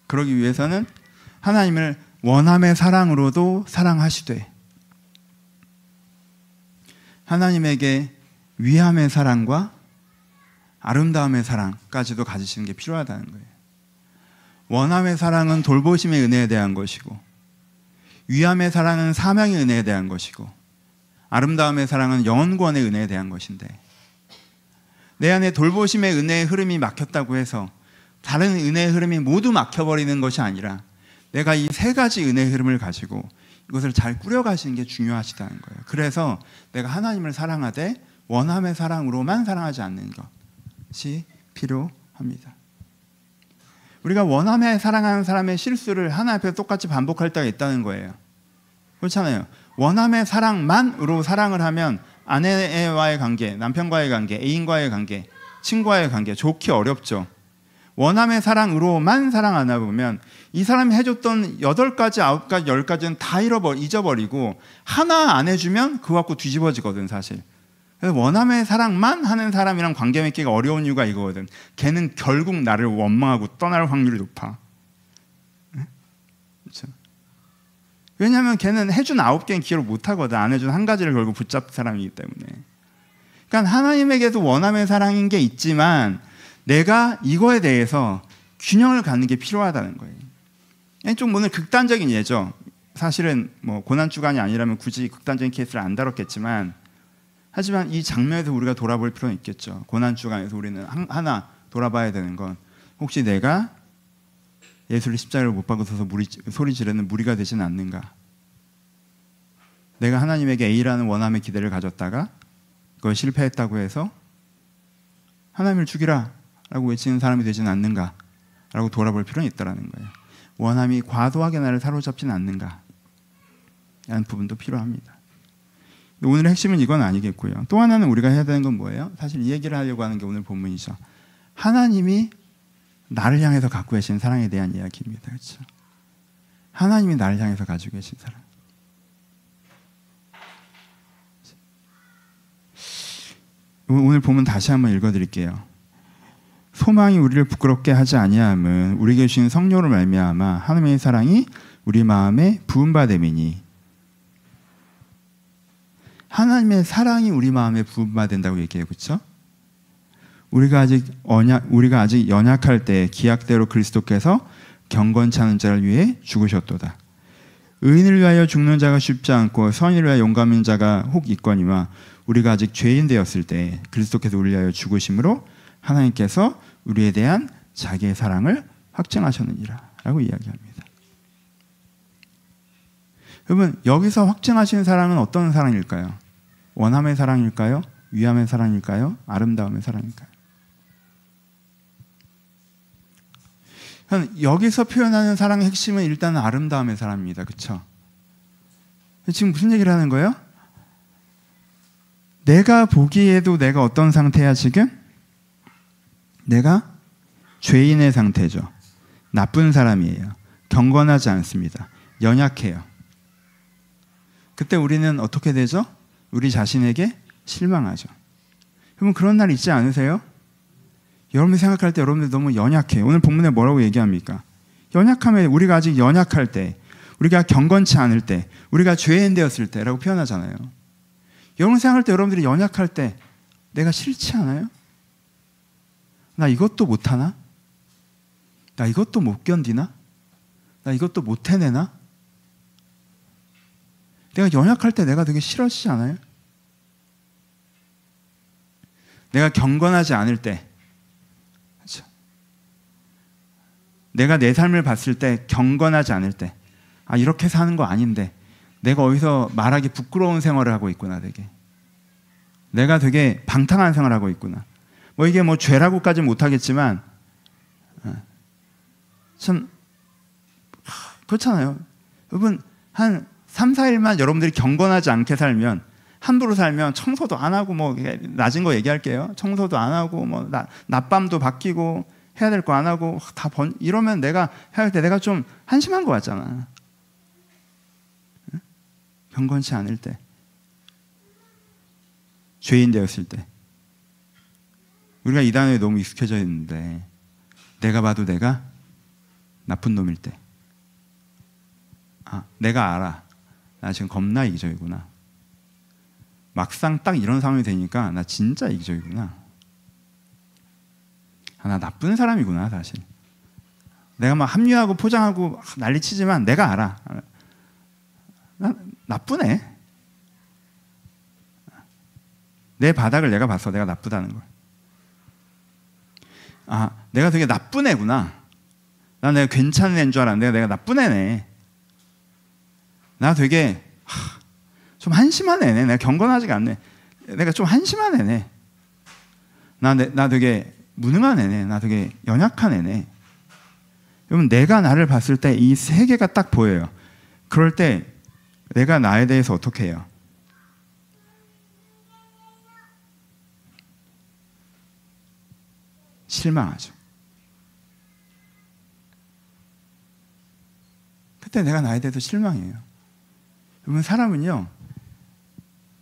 그러기 위해서는 하나님을 원함의 사랑으로도 사랑하시되 하나님에게 위함의 사랑과 아름다움의 사랑까지도 가지시는 게 필요하다는 거예요. 원함의 사랑은 돌보심의 은혜에 대한 것이고 위함의 사랑은 사명의 은혜에 대한 것이고 아름다움의 사랑은 영원구원의 은혜에 대한 것인데 내 안에 돌보심의 은혜의 흐름이 막혔다고 해서 다른 은혜의 흐름이 모두 막혀버리는 것이 아니라 내가 이 세 가지 은혜의 흐름을 가지고 이것을 잘 꾸려가시는 게 중요하시다는 거예요. 그래서 내가 하나님을 사랑하되 원함의 사랑으로만 사랑하지 않는 것이 필요합니다. 우리가 원함에 사랑하는 사람의 실수를 하나 앞에서 똑같이 반복할 때가 있다는 거예요. 그렇잖아요. 원함의 사랑만으로 사랑을 하면 아내와의 관계, 남편과의 관계, 애인과의 관계, 친구와의 관계 좋기 어렵죠. 원함의 사랑으로만 사랑하다 보면 이 사람이 해줬던 8가지, 9가지, 10가지는 다 잊어버리고 하나 안 해주면 그거 갖고 뒤집어지거든 사실. 그래서 원함의 사랑만 하는 사람이랑 관계 맺기가 어려운 이유가 이거거든. 걔는 결국 나를 원망하고 떠날 확률이 높아. 그렇죠? 왜냐하면 걔는 해준 9개는 기억을 못하거든. 안 해준 한 가지를 결국 붙잡은 사람이기 때문에. 그러니까 하나님에게도 원함의 사랑인 게 있지만 내가 이거에 대해서 균형을 갖는 게 필요하다는 거예요. 좀 오늘 극단적인 예죠. 사실은 뭐 고난주간이 아니라면 굳이 극단적인 케이스를 안 다뤘겠지만 하지만 이 장면에서 우리가 돌아볼 필요는 있겠죠. 고난주간에서 우리는 하나 돌아봐야 되는 건 혹시 내가 예수를 십자가를 못 박아서서 소리 지르는 무리가 되지는 않는가. 내가 하나님에게 A라는 원함의 기대를 가졌다가 그걸 실패했다고 해서 하나님을 죽이라 라고 외치는 사람이 되지는 않는가 라고 돌아볼 필요는 있다는 거예요. 원함이 과도하게 나를 사로잡지는 않는가 라는 부분도 필요합니다. 오늘의 핵심은 이건 아니겠고요. 또 하나는 우리가 해야 되는 건 뭐예요? 사실 이 얘기를 하려고 하는 게 오늘 본문이죠. 하나님이 나를 향해서 갖고 계신 사랑에 대한 이야기입니다. 그렇죠? 하나님이 나를 향해서 가지고 계신 사랑. 오늘 본문 다시 한번 읽어드릴게요. 소망이 우리를 부끄럽게 하지 아니함은 우리에게 주신 성령으로 말미암아 하나님의 사랑이 우리 마음에 부음받음이니. 하나님의 사랑이 우리 마음에 부음받는다고 얘기해요. 그렇죠? 우리가 아직 연약할 때 기약대로 그리스도께서 경건치 않은 자를 위해 죽으셨도다. 의인을 위하여 죽는 자가 쉽지 않고 선인을 위하여 용감한 자가 혹 있거니와 우리가 아직 죄인 되었을 때 그리스도께서 우리를 위하여 죽으심으로 하나님께서 우리에 대한 자기의 사랑을 확증하셨느니라 라고 이야기합니다. 여러분 여기서 확증하신 사랑은 어떤 사랑일까요? 원함의 사랑일까요? 위함의 사랑일까요? 아름다움의 사랑일까요? 여기서 표현하는 사랑의 핵심은 일단 아름다움의 사랑입니다. 그렇죠? 지금 무슨 얘기를 하는 거예요? 내가 보기에도 내가 어떤 상태야 지금? 내가 죄인의 상태죠. 나쁜 사람이에요. 경건하지 않습니다. 연약해요. 그때 우리는 어떻게 되죠? 우리 자신에게 실망하죠. 여러분 그런 날 있지 않으세요? 여러분이 생각할 때 여러분들 너무 연약해요. 오늘 본문에 뭐라고 얘기합니까? 연약하면 우리가 아직 연약할 때, 우리가 경건치 않을 때, 우리가 죄인 되었을 때라고 표현하잖아요. 여러분 생각할 때 여러분들이 연약할 때 내가 싫지 않아요? 나 이것도 못하나? 나 이것도 못 견디나? 나 이것도 못 해내나? 내가 연약할 때 내가 되게 싫어지지 않아요? 내가 경건하지 않을 때, 그렇죠? 내가 내 삶을 봤을 때 경건하지 않을 때, 아 이렇게 사는 거 아닌데 내가 어디서 말하기 부끄러운 생활을 하고 있구나. 내가 되게 방탕한 생활을 하고 있구나. 뭐 이게 뭐 죄라고까지는 못하겠지만 참 그렇잖아요. 여러분 한 3, 4일만 여러분들이 경건하지 않게 살면 함부로 살면 청소도 안 하고 뭐 낮은 거 얘기할게요. 청소도 안 하고 뭐 낮밤도 바뀌고 해야 될 거 안 하고 이러면 내가 해야 할 때 내가 좀 한심한 거 같잖아. 경건치 않을 때, 죄인 되었을 때, 우리가 이 단어에 너무 익숙해져 있는데 내가 봐도 내가 나쁜 놈일 때, 내가 알아. 나 지금 겁나 이기적이구나. 막상 딱 이런 상황이 되니까 나 진짜 이기적이구나. 나 나쁜 사람이구나. 사실 내가 막 합리화하고 포장하고 난리치지만 내가 알아. 나 나쁘네. 내 바닥을 내가 봤어. 내가 나쁘다는 걸. 내가 되게 나쁜 애구나. 내가 괜찮은 애인 줄 알았는데 내가 나쁜 애네. 나 되게 좀 한심한 애네. 내가 경건하지가 않네. 내가 좀 한심한 애네. 나 되게 무능한 애네. 나 되게 연약한 애네. 여러분, 내가 나를 봤을 때 이 세 개가 딱 보여요. 그럴 때 내가 나에 대해서 어떻게 해요? 실망하죠. 그때 내가 나에 대해서 실망해요. 여러분, 사람은요,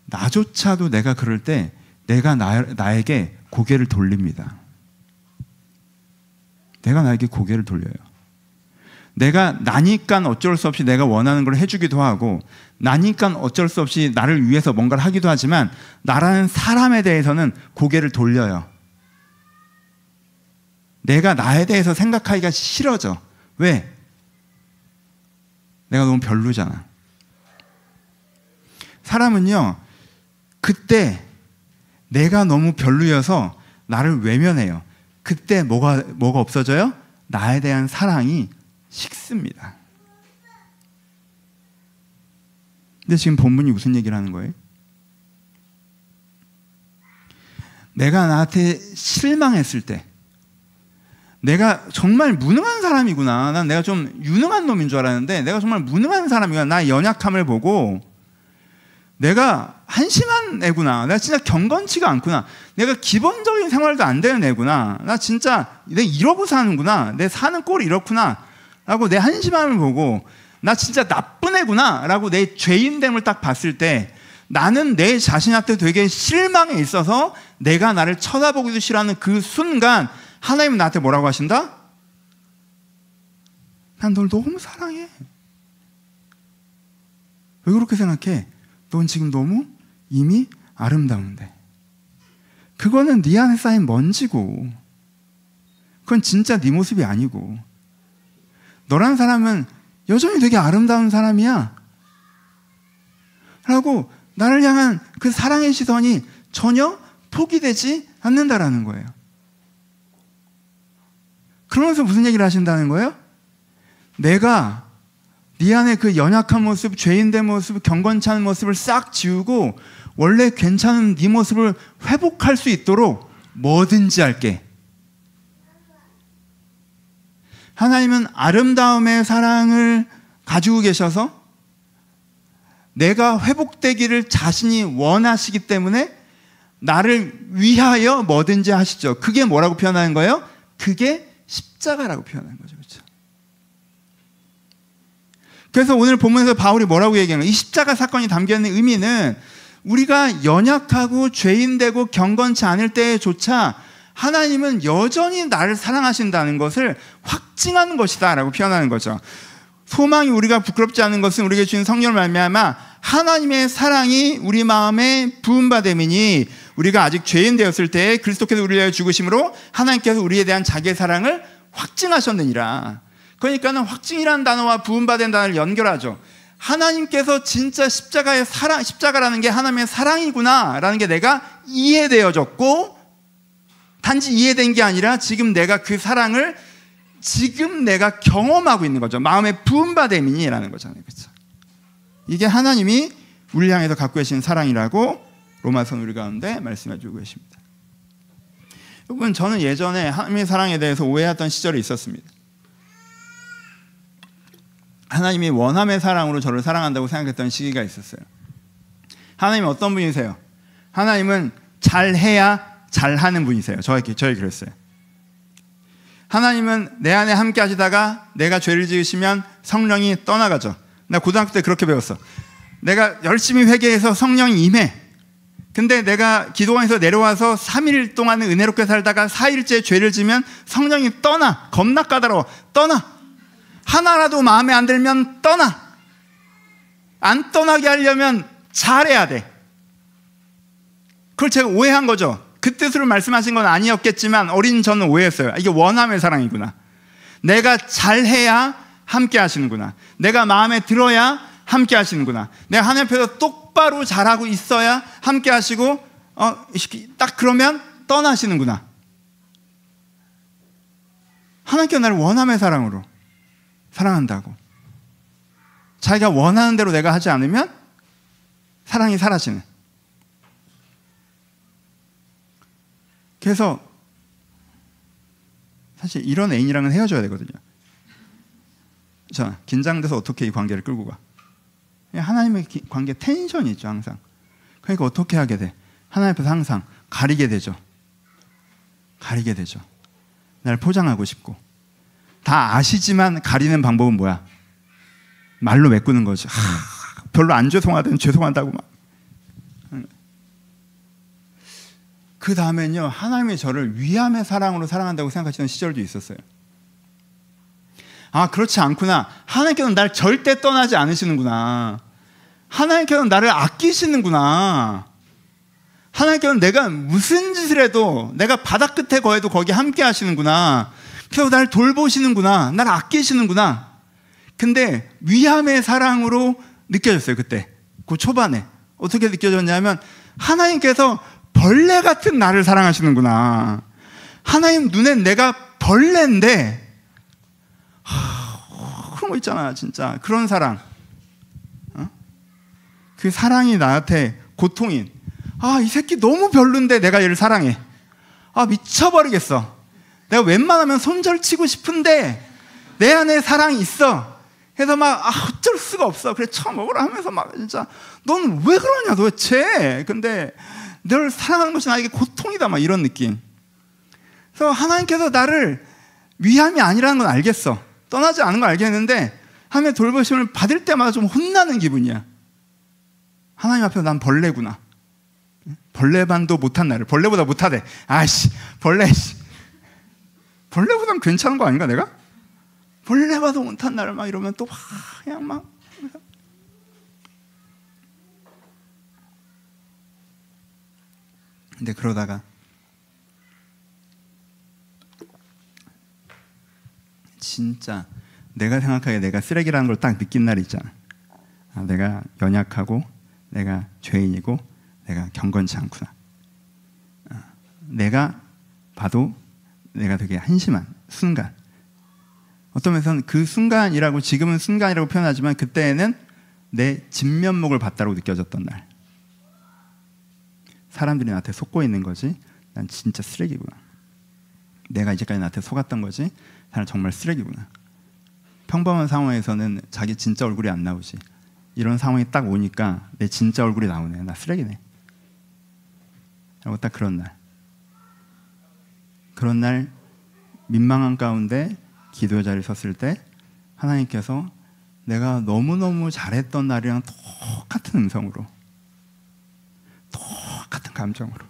나조차도 내가 그럴 때 내가 나에게 고개를 돌립니다. 내가 나에게 고개를 돌려요. 내가 나니까 어쩔 수 없이 내가 원하는 걸 해주기도 하고, 나니까 어쩔 수 없이 나를 위해서 뭔가를 하기도 하지만, 나라는 사람에 대해서는 고개를 돌려요. 내가 나에 대해서 생각하기가 싫어져. 왜? 내가 너무 별로잖아. 사람은요, 그때 내가 너무 별로여서 나를 외면해요. 그때 뭐가 없어져요? 나에 대한 사랑이 식습니다. 근데 지금 본문이 무슨 얘기를 하는 거예요? 내가 나한테 실망했을 때, 내가 정말 무능한 사람이구나. 난 내가 좀 유능한 놈인 줄 알았는데 내가 정말 무능한 사람이구나. 나의 연약함을 보고 내가 한심한 애구나. 내가 진짜 경건치가 않구나. 내가 기본적인 생활도 안 되는 애구나. 나 진짜 내가 이러고 사는구나. 내 사는 꼴이 이렇구나 라고 내 한심함을 보고 나 진짜 나쁜 애구나 라고 내 죄인됨을 딱 봤을 때, 나는 내 자신한테 되게 실망에 있어서 내가 나를 쳐다보기도 싫어하는 그 순간 하나님은 나한테 뭐라고 하신다? 난 널 너무 사랑해. 왜 그렇게 생각해? 넌 지금 너무 이미 아름다운데. 그거는 네 안에 쌓인 먼지고, 그건 진짜 네 모습이 아니고, 너라는 사람은 여전히 되게 아름다운 사람이야 라고 나를 향한 그 사랑의 시선이 전혀 포기되지 않는다라는 거예요. 그러면서 무슨 얘기를 하신다는 거예요? 내가 네 안에 그 연약한 모습, 죄인된 모습, 경건치 않은 모습을 싹 지우고 원래 괜찮은 네 모습을 회복할 수 있도록 뭐든지 할게. 하나님은 아름다움의 사랑을 가지고 계셔서 내가 회복되기를 자신이 원하시기 때문에 나를 위하여 뭐든지 하시죠. 그게 뭐라고 표현하는 거예요? 그게 십자가라고 표현하는 거죠. 그렇죠? 그래서 오늘 본문에서 바울이 뭐라고 얘기하는 거예요? 이 십자가 사건이 담겨있는 의미는 우리가 연약하고 죄인되고 경건치 않을 때조차 하나님은 여전히 나를 사랑하신다는 것을 확증하는 것이다 라고 표현하는 거죠. 소망이 우리가 부끄럽지 않은 것은 우리에게 주신 성령을 말미암아 하나님의 사랑이 우리 마음에 부음받음이니, 우리가 아직 죄인 되었을 때 그리스도께서 우리를 위하여 죽으심으로 하나님께서 우리에 대한 자기의 사랑을 확증하셨느니라. 그러니까는 확증이라는 단어와 부음받은 단어를 연결하죠. 하나님께서 진짜 십자가라는 게 하나님의 사랑이구나 라는 게 내가 이해되어졌고, 단지 이해된 게 아니라 지금 내가 그 사랑을 지금 내가 경험하고 있는 거죠. 마음의 부음받음이라는 거잖아요. 그렇죠? 이게 하나님이 우리를 향해서 갖고 계신 사랑이라고 로마서는 우리 가운데 말씀해 주고 계십니다. 여러분, 저는 예전에 하나님의 사랑에 대해서 오해했던 시절이 있었습니다. 하나님이 원함의 사랑으로 저를 사랑한다고 생각했던 시기가 있었어요. 하나님은 어떤 분이세요? 하나님은 잘해야 잘하는 분이세요. 저에게 그랬어요. 하나님은 내 안에 함께 하시다가 내가 죄를 지으시면 성령이 떠나가죠. 나 고등학교 때 그렇게 배웠어. 내가 열심히 회개해서 성령이 임해. 근데 내가 기도원에서 내려와서 3일 동안은 은혜롭게 살다가 4일째 죄를 지면 성령이 떠나. 겁나 까다로워. 떠나. 하나라도 마음에 안 들면 떠나. 안 떠나게 하려면 잘해야 돼. 그걸 제가 오해한 거죠. 그 뜻으로 말씀하신 건 아니었겠지만 어린 저는 오해했어요. 이게 원함의 사랑이구나. 내가 잘해야 함께 하시는구나. 내가 마음에 들어야 함께 하시는구나. 내가 하나님 앞에서 똑바로 잘하고 있어야 함께 하시고 딱 그러면 떠나시는구나. 하나님께서 나를 원함의 사랑으로 사랑한다고. 자기가 원하는 대로 내가 하지 않으면 사랑이 사라지는. 그래서 사실 이런 애인이랑은 헤어져야 되거든요. 자, 긴장돼서 어떻게 이 관계를 끌고 가? 하나님의 관계 텐션이 있죠, 항상. 그러니까 어떻게 하게 돼? 하나님 앞에서 항상 가리게 되죠. 가리게 되죠. 날 포장하고 싶고. 다 아시지만 가리는 방법은 뭐야? 말로 메꾸는 거죠. 별로 안 죄송하다면 죄송하다고 막. 그 다음엔요, 하나님이 저를 위함의 사랑으로 사랑한다고 생각하시는 시절도 있었어요. 아, 그렇지 않구나. 하나님께서는 날 절대 떠나지 않으시는구나. 하나님께서는 나를 아끼시는구나. 하나님께서는 내가 무슨 짓을 해도, 내가 바닥 끝에 거해도 거기 함께 하시는구나. 그래서 날 돌보시는구나. 날 아끼시는구나. 근데 위함의 사랑으로 느껴졌어요, 그때. 그 초반에. 어떻게 느껴졌냐면 하나님께서 벌레 같은 나를 사랑하시는구나. 하나님 눈엔 내가 벌레인데 그런 거 있잖아, 진짜. 그런 사랑. 그 사랑이 나한테 고통인. 아, 이 새끼 너무 별론데 내가 얘를 사랑해. 아, 미쳐버리겠어. 내가 웬만하면 손절치고 싶은데 내 안에 사랑이 있어. 그래서 막 어쩔 수가 없어. 그래, 처먹으라 하면서 막 진짜 넌 왜 그러냐 도대체. 근데 널 사랑하는 것이 나에게 고통이다, 막 이런 느낌. 그래서 하나님께서 나를 위함이 아니라는 건 알겠어. 떠나지 않은 걸 알겠는데 하나님의 돌보심을 받을 때마다 좀 혼나는 기분이야. 하나님 앞에서 난 벌레구나. 벌레반도 못한 나를. 벌레보다 못하대. 아이씨, 벌레보단 괜찮은 거 아닌가 내가? 벌레봐도 못한 나를 막 이러면 또 그냥 막. 근데 그러다가 진짜 내가 생각하기에 내가 쓰레기라는 걸 딱 느낀 날이 있잖아. 아, 내가 연약하고 내가 죄인이고 내가 경건치 않구나. 내가 봐도 내가 되게 한심한 순간. 어떤 면에서는 그 순간이라고, 지금은 순간이라고 표현하지만 그때에는 내 진면목을 봤다고 느껴졌던 날. 사람들이 나한테 속고 있는 거지. 난 진짜 쓰레기구나. 내가 이제까지 나한테 속았던 거지. 나는 정말 쓰레기구나. 평범한 상황에서는 자기 진짜 얼굴이 안 나오지. 이런 상황이 딱 오니까 내 진짜 얼굴이 나오네. 나 쓰레기네. 라고 딱 그런 날 민망한 가운데 기도의 자리에 섰을 때 하나님께서 내가 너무너무 잘했던 날이랑 똑같은 음성으로, 똑같은 감정으로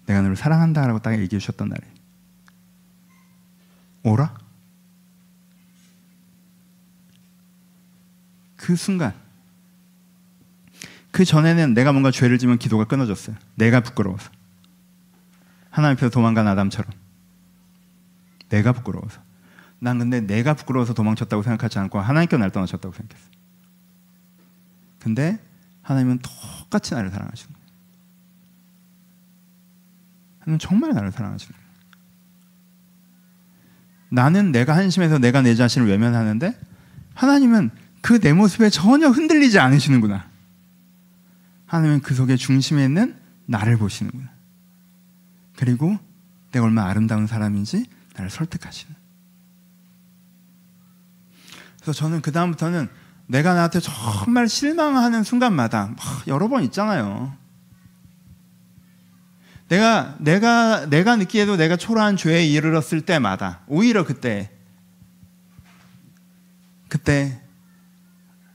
내가 너를 사랑한다라고 딱 얘기해 주셨던 날이 오라? 그 순간, 그 전에는 내가 뭔가 죄를 지면 기도가 끊어졌어요. 내가 부끄러워서. 하나님 앞에서 도망간 아담처럼. 내가 부끄러워서. 난 근데 내가 부끄러워서 도망쳤다고 생각하지 않고 하나님께서 날 떠나셨다고 생각했어. 근데 하나님은 똑같이 나를 사랑하시는 거예요. 하나님은 정말 나를 사랑하시는 거예요. 나는 내가 한심해서 내가 내 자신을 외면하는데 하나님은 그 내 모습에 전혀 흔들리지 않으시는구나. 하나님은 그 속에 중심에 있는 나를 보시는구나. 그리고 내가 얼마나 아름다운 사람인지 나를 설득하시는. 그래서 저는 그 다음부터는 내가 나한테 정말 실망하는 순간마다 여러 번 있잖아요. 내가 느끼에도 내가 초라한 죄에 이르렀을 때마다 오히려 그때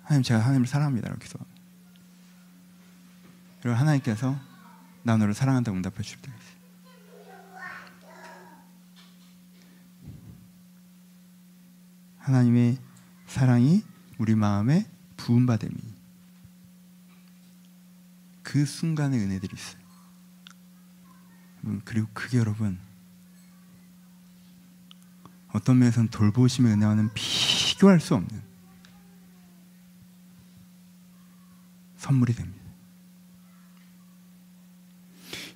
하나님, 제가 하나님을 사랑합니다 이렇게 기도합니다. 그리고 하나님께서 나 너를 사랑한다고 응답해 주실 때가 있어요. 하나님의 사랑이 우리 마음에 부음받음이, 그 순간의 은혜들이 있어요. 그리고 그게 여러분 어떤 면에서는 돌보심의 은혜와는 비교할 수 없는 선물이 됩니다.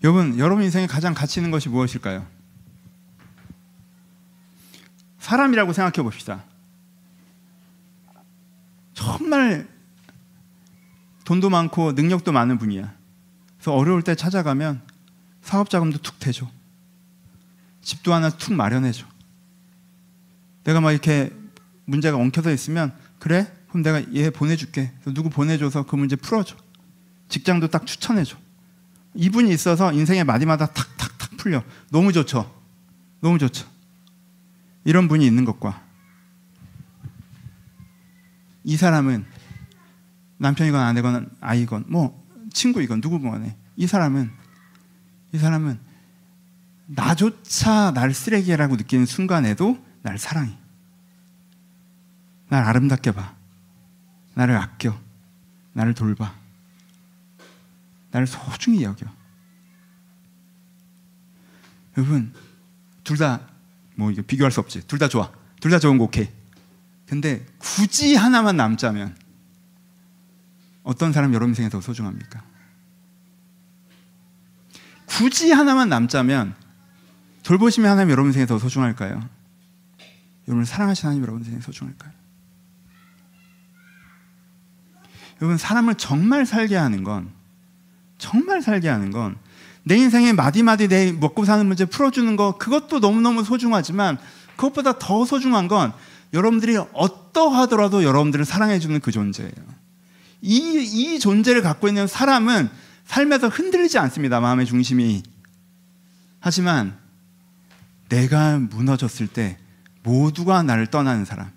여러분 인생에 가장 가치 있는 것이 무엇일까요? 사람이라고 생각해 봅시다. 정말 돈도 많고 능력도 많은 분이야. 그래서 어려울 때 찾아가면 사업자금도 툭 대줘. 집도 하나 툭 마련해줘. 내가 막 이렇게 문제가 엉켜서 있으면 그래? 그럼 내가 얘 보내줄게. 그래서 누구 보내줘서 그 문제 풀어줘. 직장도 딱 추천해줘. 이분이 있어서 인생의 마디마다 탁탁탁 풀려. 너무 좋죠. 너무 좋죠. 이런 분이 있는 것과 이 사람은 남편이건 아내건 아이건 뭐 친구이건 누구건 이 사람은 나조차 날 쓰레기라고 느끼는 순간에도 날 사랑해. 날 아름답게 봐. 나를 아껴. 나를 돌봐. 나를 소중히 여겨. 여러분 둘 다 뭐 이거 비교할 수 없지. 둘 다 좋아. 둘 다 좋은 거 오케이. 근데 굳이 하나만 남자면 어떤 사람이 여러분 인생에 더 소중합니까? 굳이 하나만 남자면 돌보심의 하나님이 여러분 인생에 더 소중할까요? 여러분을 사랑하시는 하나님이 여러분 인생에 소중할까요? 여러분 사람을 정말 살게 하는 건 내 인생의 마디마디 내 먹고 사는 문제 풀어주는 거, 그것도 너무너무 소중하지만 그것보다 더 소중한 건 여러분들이 어떠하더라도 여러분들을 사랑해주는 그 존재예요. 이 존재를 갖고 있는 사람은 삶에서 흔들리지 않습니다. 마음의 중심이. 하지만 내가 무너졌을 때 모두가 나를 떠나는 사람,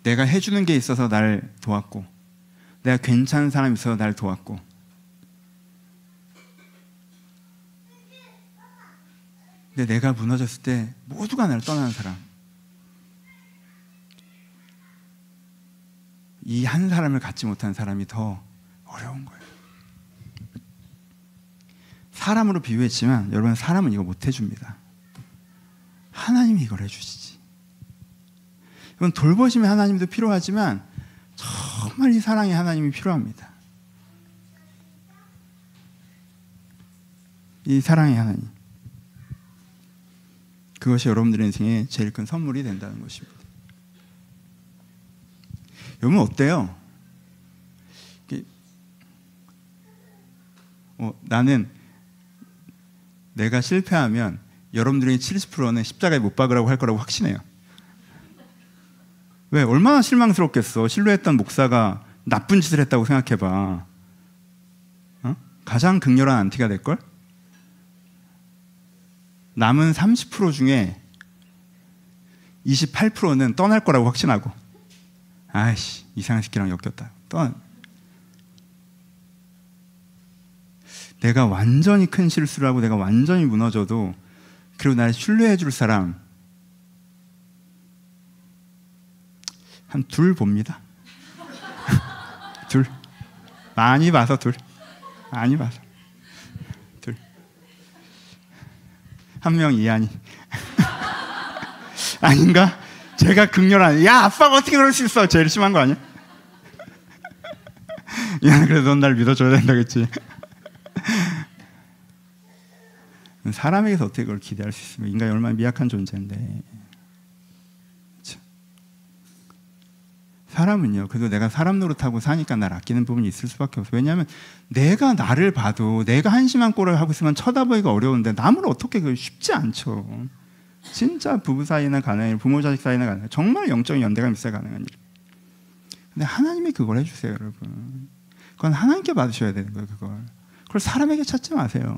내가 해주는 게 있어서 나를 도왔고, 내가 괜찮은 사람이 있어서 나를 도왔고, 근데 내가 무너졌을 때 모두가 나를 떠나는 사람, 이 한 사람을 갖지 못한 사람이 더 어려운 거예요. 사람으로 비유했지만 여러분, 사람은 이거 못 해줍니다. 하나님이 이걸 해주시지. 여러분, 돌보심의 하나님도 필요하지만 정말 이 사랑의 하나님이 필요합니다. 이 사랑의 하나님, 그것이 여러분들의 인생에 제일 큰 선물이 된다는 것입니다. 여러분 어때요? 나는 내가 실패하면 여러분들의 70%는 십자가에 못 박으라고 할 거라고 확신해요. 왜? 얼마나 실망스럽겠어. 신뢰했던 목사가 나쁜 짓을 했다고 생각해봐. 가장 극렬한 안티가 될걸? 남은 30% 중에 28%는 떠날 거라고 확신하고, 아이씨 이상한 새끼랑 엮였다, 내가 완전히 큰 실수를 하고 내가 완전히 무너져도 그리고 나를 신뢰해 줄 사람 한 둘 봅니다. 둘, 많이 봐서 둘, 많이 봐서 둘. 한 명 이한이. 아닌가? 제가 극렬한, 야 아빠가 어떻게 그럴 수 있어, 제일 심한 거 아니야? 야 그래도 넌 날 믿어줘야 된다겠지. 사람에게서 어떻게 그걸 기대할 수 있습니까? 인간이 얼마나 미약한 존재인데. 그렇죠? 사람은요, 그래도 내가 사람 노릇하고 사니까 날 아끼는 부분이 있을 수밖에 없어요. 왜냐하면 내가 나를 봐도 내가 한심한 꼴을 하고 있으면 쳐다보기가 어려운데 남을 어떻게, 그게 쉽지 않죠. 진짜 부부 사이나 가능한 일, 부모 자식 사이나 가능한 일, 정말 영적인 연대감 있어야 가능한 일. 근데 하나님이 그걸 해주세요, 여러분. 그건 하나님께 받으셔야 되는 거예요, 그걸 사람에게 찾지 마세요.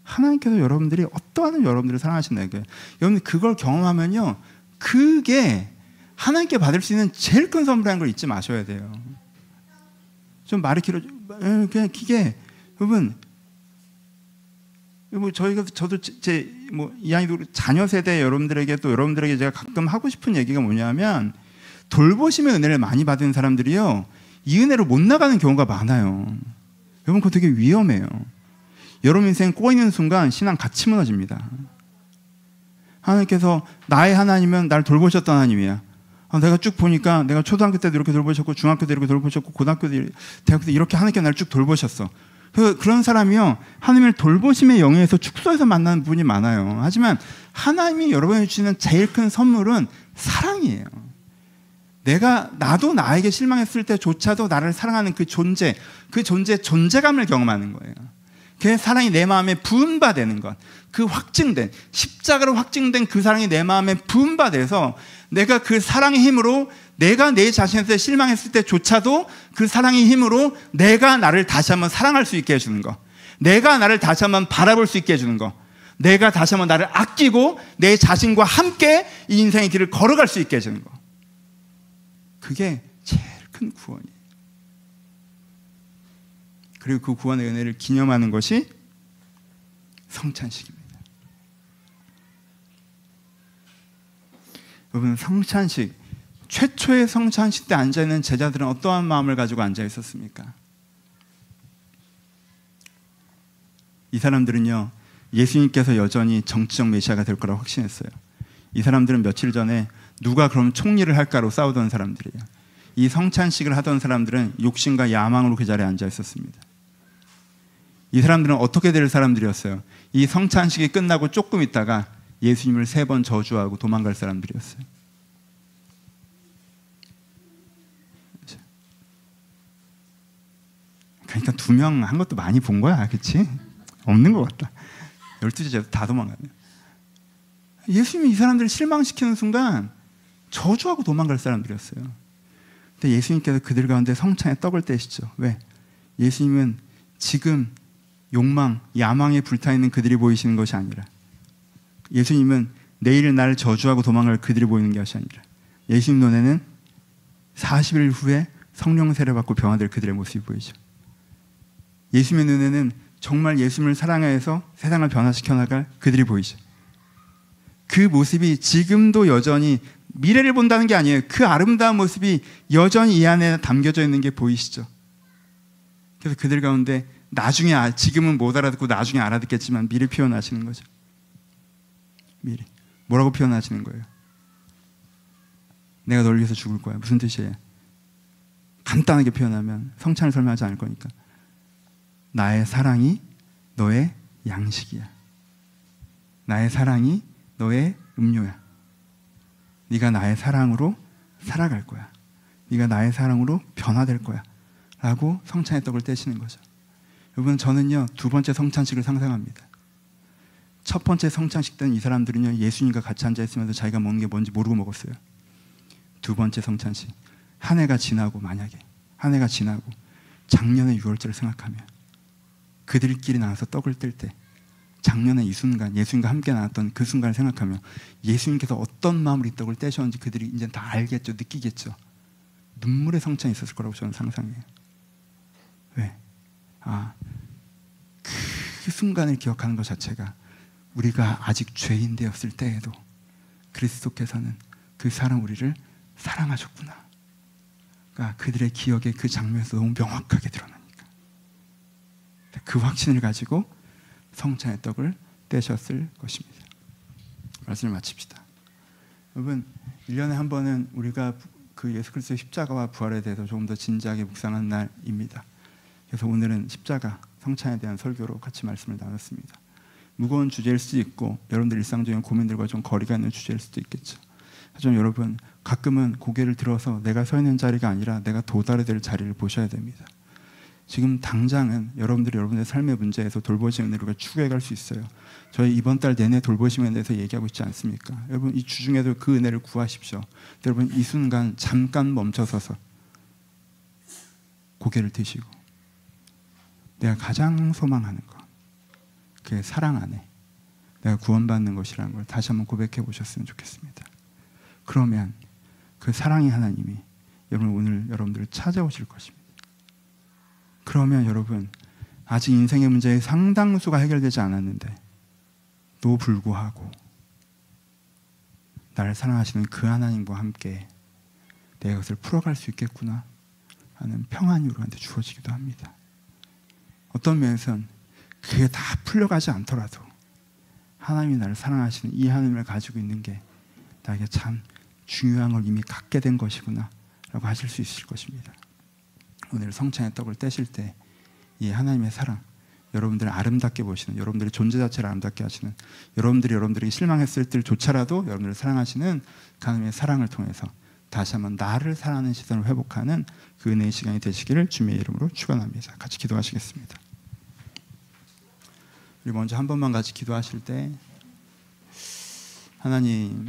하나님께서 여러분들이 어떠한 여러분들을 사랑하신다는 거예요. 여러분 그걸 경험하면요, 그게 하나님께 받을 수 있는 제일 큰 선물이라는 걸 잊지 마셔야 돼요. 좀 말이 길어, 그냥 기게 여러분, 저도 제 이한이도 자녀 세대 여러분들에게 또 여러분들에게 제가 가끔 하고 싶은 얘기가 뭐냐면, 돌보심의 은혜를 많이 받은 사람들이요, 이 은혜로 못 나가는 경우가 많아요. 여러분 그거 되게 위험해요. 여러분 인생 꼬이는 순간 신앙 같이 무너집니다. 하나님께서 나의 하나님은 나를 돌보셨던 하나님이야. 내가 쭉 보니까 내가 초등학교 때도 이렇게 돌보셨고, 중학교 때 이렇게 돌보셨고, 고등학교 때, 대학교 때 이렇게 하나님께서 나를 쭉 돌보셨어. 그런 사람이요, 하나님을 돌보심의 영역에서 축소해서 만나는 부분이 많아요. 하지만 하나님이 여러분에게 주시는 제일 큰 선물은 사랑이에요. 나도 나에게 실망했을 때조차도 나를 사랑하는 그 존재감을 경험하는 거예요. 그 사랑이 내 마음에 부음바되는 것, 그 확증된, 십자가로 확증된 그 사랑이 내 마음에 부음바돼서 내가 그 사랑의 힘으로, 내가 내 자신한테 실망했을 때조차도 그 사랑의 힘으로 내가 나를 다시 한번 사랑할 수 있게 해주는 것, 내가 나를 다시 한번 바라볼 수 있게 해주는 것, 내가 다시 한번 나를 아끼고 내 자신과 함께 이 인생의 길을 걸어갈 수 있게 해주는 것, 그게 제일 큰 구원이에요. 그리고 그 구원의 은혜를 기념하는 것이 성찬식입니다. 여러분, 성찬식, 최초의 성찬식 때 앉아있는 제자들은 어떠한 마음을 가지고 앉아있었습니까? 이 사람들은요, 예수님께서 여전히 정치적 메시아가 될 거라고 확신했어요. 이 사람들은 며칠 전에 누가 그럼 총리를 할까로 싸우던 사람들이에요. 이 성찬식을 하던 사람들은 욕심과 야망으로 그 자리에 앉아 있었습니다. 이 사람들은 어떻게 될 사람들이었어요? 이 성찬식이 끝나고 조금 있다가 예수님을 3번 저주하고 도망갈 사람들이었어요. 그러니까 2명 한 것도 많이 본 거야, 그렇지? 없는 것 같다. 12제자 다 도망가네. 예수님이 이 사람들을 실망시키는 순간 저주하고 도망갈 사람들이었어요. 근데 예수님께서 그들 가운데 성찬에 떡을 떼시죠. 왜? 예수님은 지금 욕망, 야망에 불타있는 그들이 보이시는 것이 아니라, 예수님은 내일 날 저주하고 도망갈 그들이 보이는 것이 아니라, 예수님 눈에는 40일 후에 성령 세례받고 변화될 그들의 모습이 보이죠. 예수님의 눈에는 정말 예수님을 사랑해서 세상을 변화시켜 나갈 그들이 보이죠. 그 모습이 지금도 여전히, 미래를 본다는 게 아니에요. 그 아름다운 모습이 여전히 이 안에 담겨져 있는 게 보이시죠. 그래서 그들 가운데 나중에, 지금은 못 알아듣고 나중에 알아듣겠지만 미리 표현하시는 거죠. 미리. 뭐라고 표현하시는 거예요? 내가 널 위해서 죽을 거야. 무슨 뜻이에요? 간단하게 표현하면, 성찬을 설명하지 않을 거니까, 나의 사랑이 너의 양식이야. 나의 사랑이 너의 음료야. 네가 나의 사랑으로 살아갈 거야. 네가 나의 사랑으로 변화될 거야. 라고 성찬의 떡을 떼시는 거죠. 여러분, 저는요, 2번째 성찬식을 상상합니다. 첫 번째 성찬식 때는 이 사람들은요, 예수님과 같이 앉아있으면서 자기가 먹는 게 뭔지 모르고 먹었어요. 2번째 성찬식, 한 해가 지나고, 만약에 한 해가 지나고 작년의 6월절을 생각하면, 그들끼리 나와서 떡을 뗄 때, 작년에 이 순간, 예수님과 함께 나왔던 그 순간을 생각하면 예수님께서 어떤 마음으로 이 떡을 떼셨는지 그들이 이제 다 알겠죠, 느끼겠죠. 눈물의 성찬이 있었을 거라고 저는 상상해요. 왜? 그 순간을 기억하는 것 자체가, 우리가 아직 죄인 되었을 때에도 그리스도께서는 그 사람 우리를 사랑하셨구나. 그러니까 그들의 기억에 그 장면에서 너무 명확하게 드러나니까 그 확신을 가지고 성찬의 떡을 떼셨을 것입니다. 말씀을 마칩시다. 여러분, 1년에 한 번은 우리가 그 예수 그리스도의 십자가와 부활에 대해서 조금 더 진지하게 묵상하는 날입니다. 그래서 오늘은 십자가, 성찬에 대한 설교로 같이 말씀을 나눴습니다. 무거운 주제일 수도 있고 여러분들 일상적인 고민들과 좀 거리가 있는 주제일 수도 있겠죠. 하지만 여러분, 가끔은 고개를 들어서 내가 서 있는 자리가 아니라 내가 도달해야 될 자리를 보셔야 됩니다. 지금 당장은 여러분들이 여러분의 삶의 문제에서 돌보심 은혜를 우리가 추구해 갈 수 있어요. 저희 이번 달 내내 돌보심에 대해서 얘기하고 있지 않습니까? 여러분 이 주중에도 그 은혜를 구하십시오. 여러분 이 순간 잠깐 멈춰서서 고개를 드시고 내가 가장 소망하는 것, 그의 사랑 안에 내가 구원받는 것이라는 걸 다시 한번 고백해 보셨으면 좋겠습니다. 그러면 그 사랑의 하나님이 여러분 오늘 여러분들을 찾아오실 것입니다. 그러면 여러분 아직 인생의 문제의 상당수가 해결되지 않았는데 또 불구하고 나를 사랑하시는 그 하나님과 함께 내가 그것을 풀어갈 수 있겠구나 하는 평안이 우리한테 주어지기도 합니다. 어떤 면에서는 그게 다 풀려가지 않더라도 하나님이 나를 사랑하시는 이 하나님을 가지고 있는 게 나에게 참 중요한 걸 이미 갖게 된 것이구나 라고 하실 수 있을 것입니다. 오늘 성찬의 떡을 떼실 때 이 하나님의 사랑, 여러분들을 아름답게 보시는, 여러분들의 존재 자체를 아름답게 하시는, 여러분들에게 실망했을 때조차라도 여러분들을 사랑하시는 그 하나님의 사랑을 통해서 다시 한번 나를 사랑하는 시선을 회복하는 그 은혜의 시간이 되시기를 주님의 이름으로 축원합니다. 같이 기도하시겠습니다. 우리 먼저 한 번만 같이 기도하실 때 하나님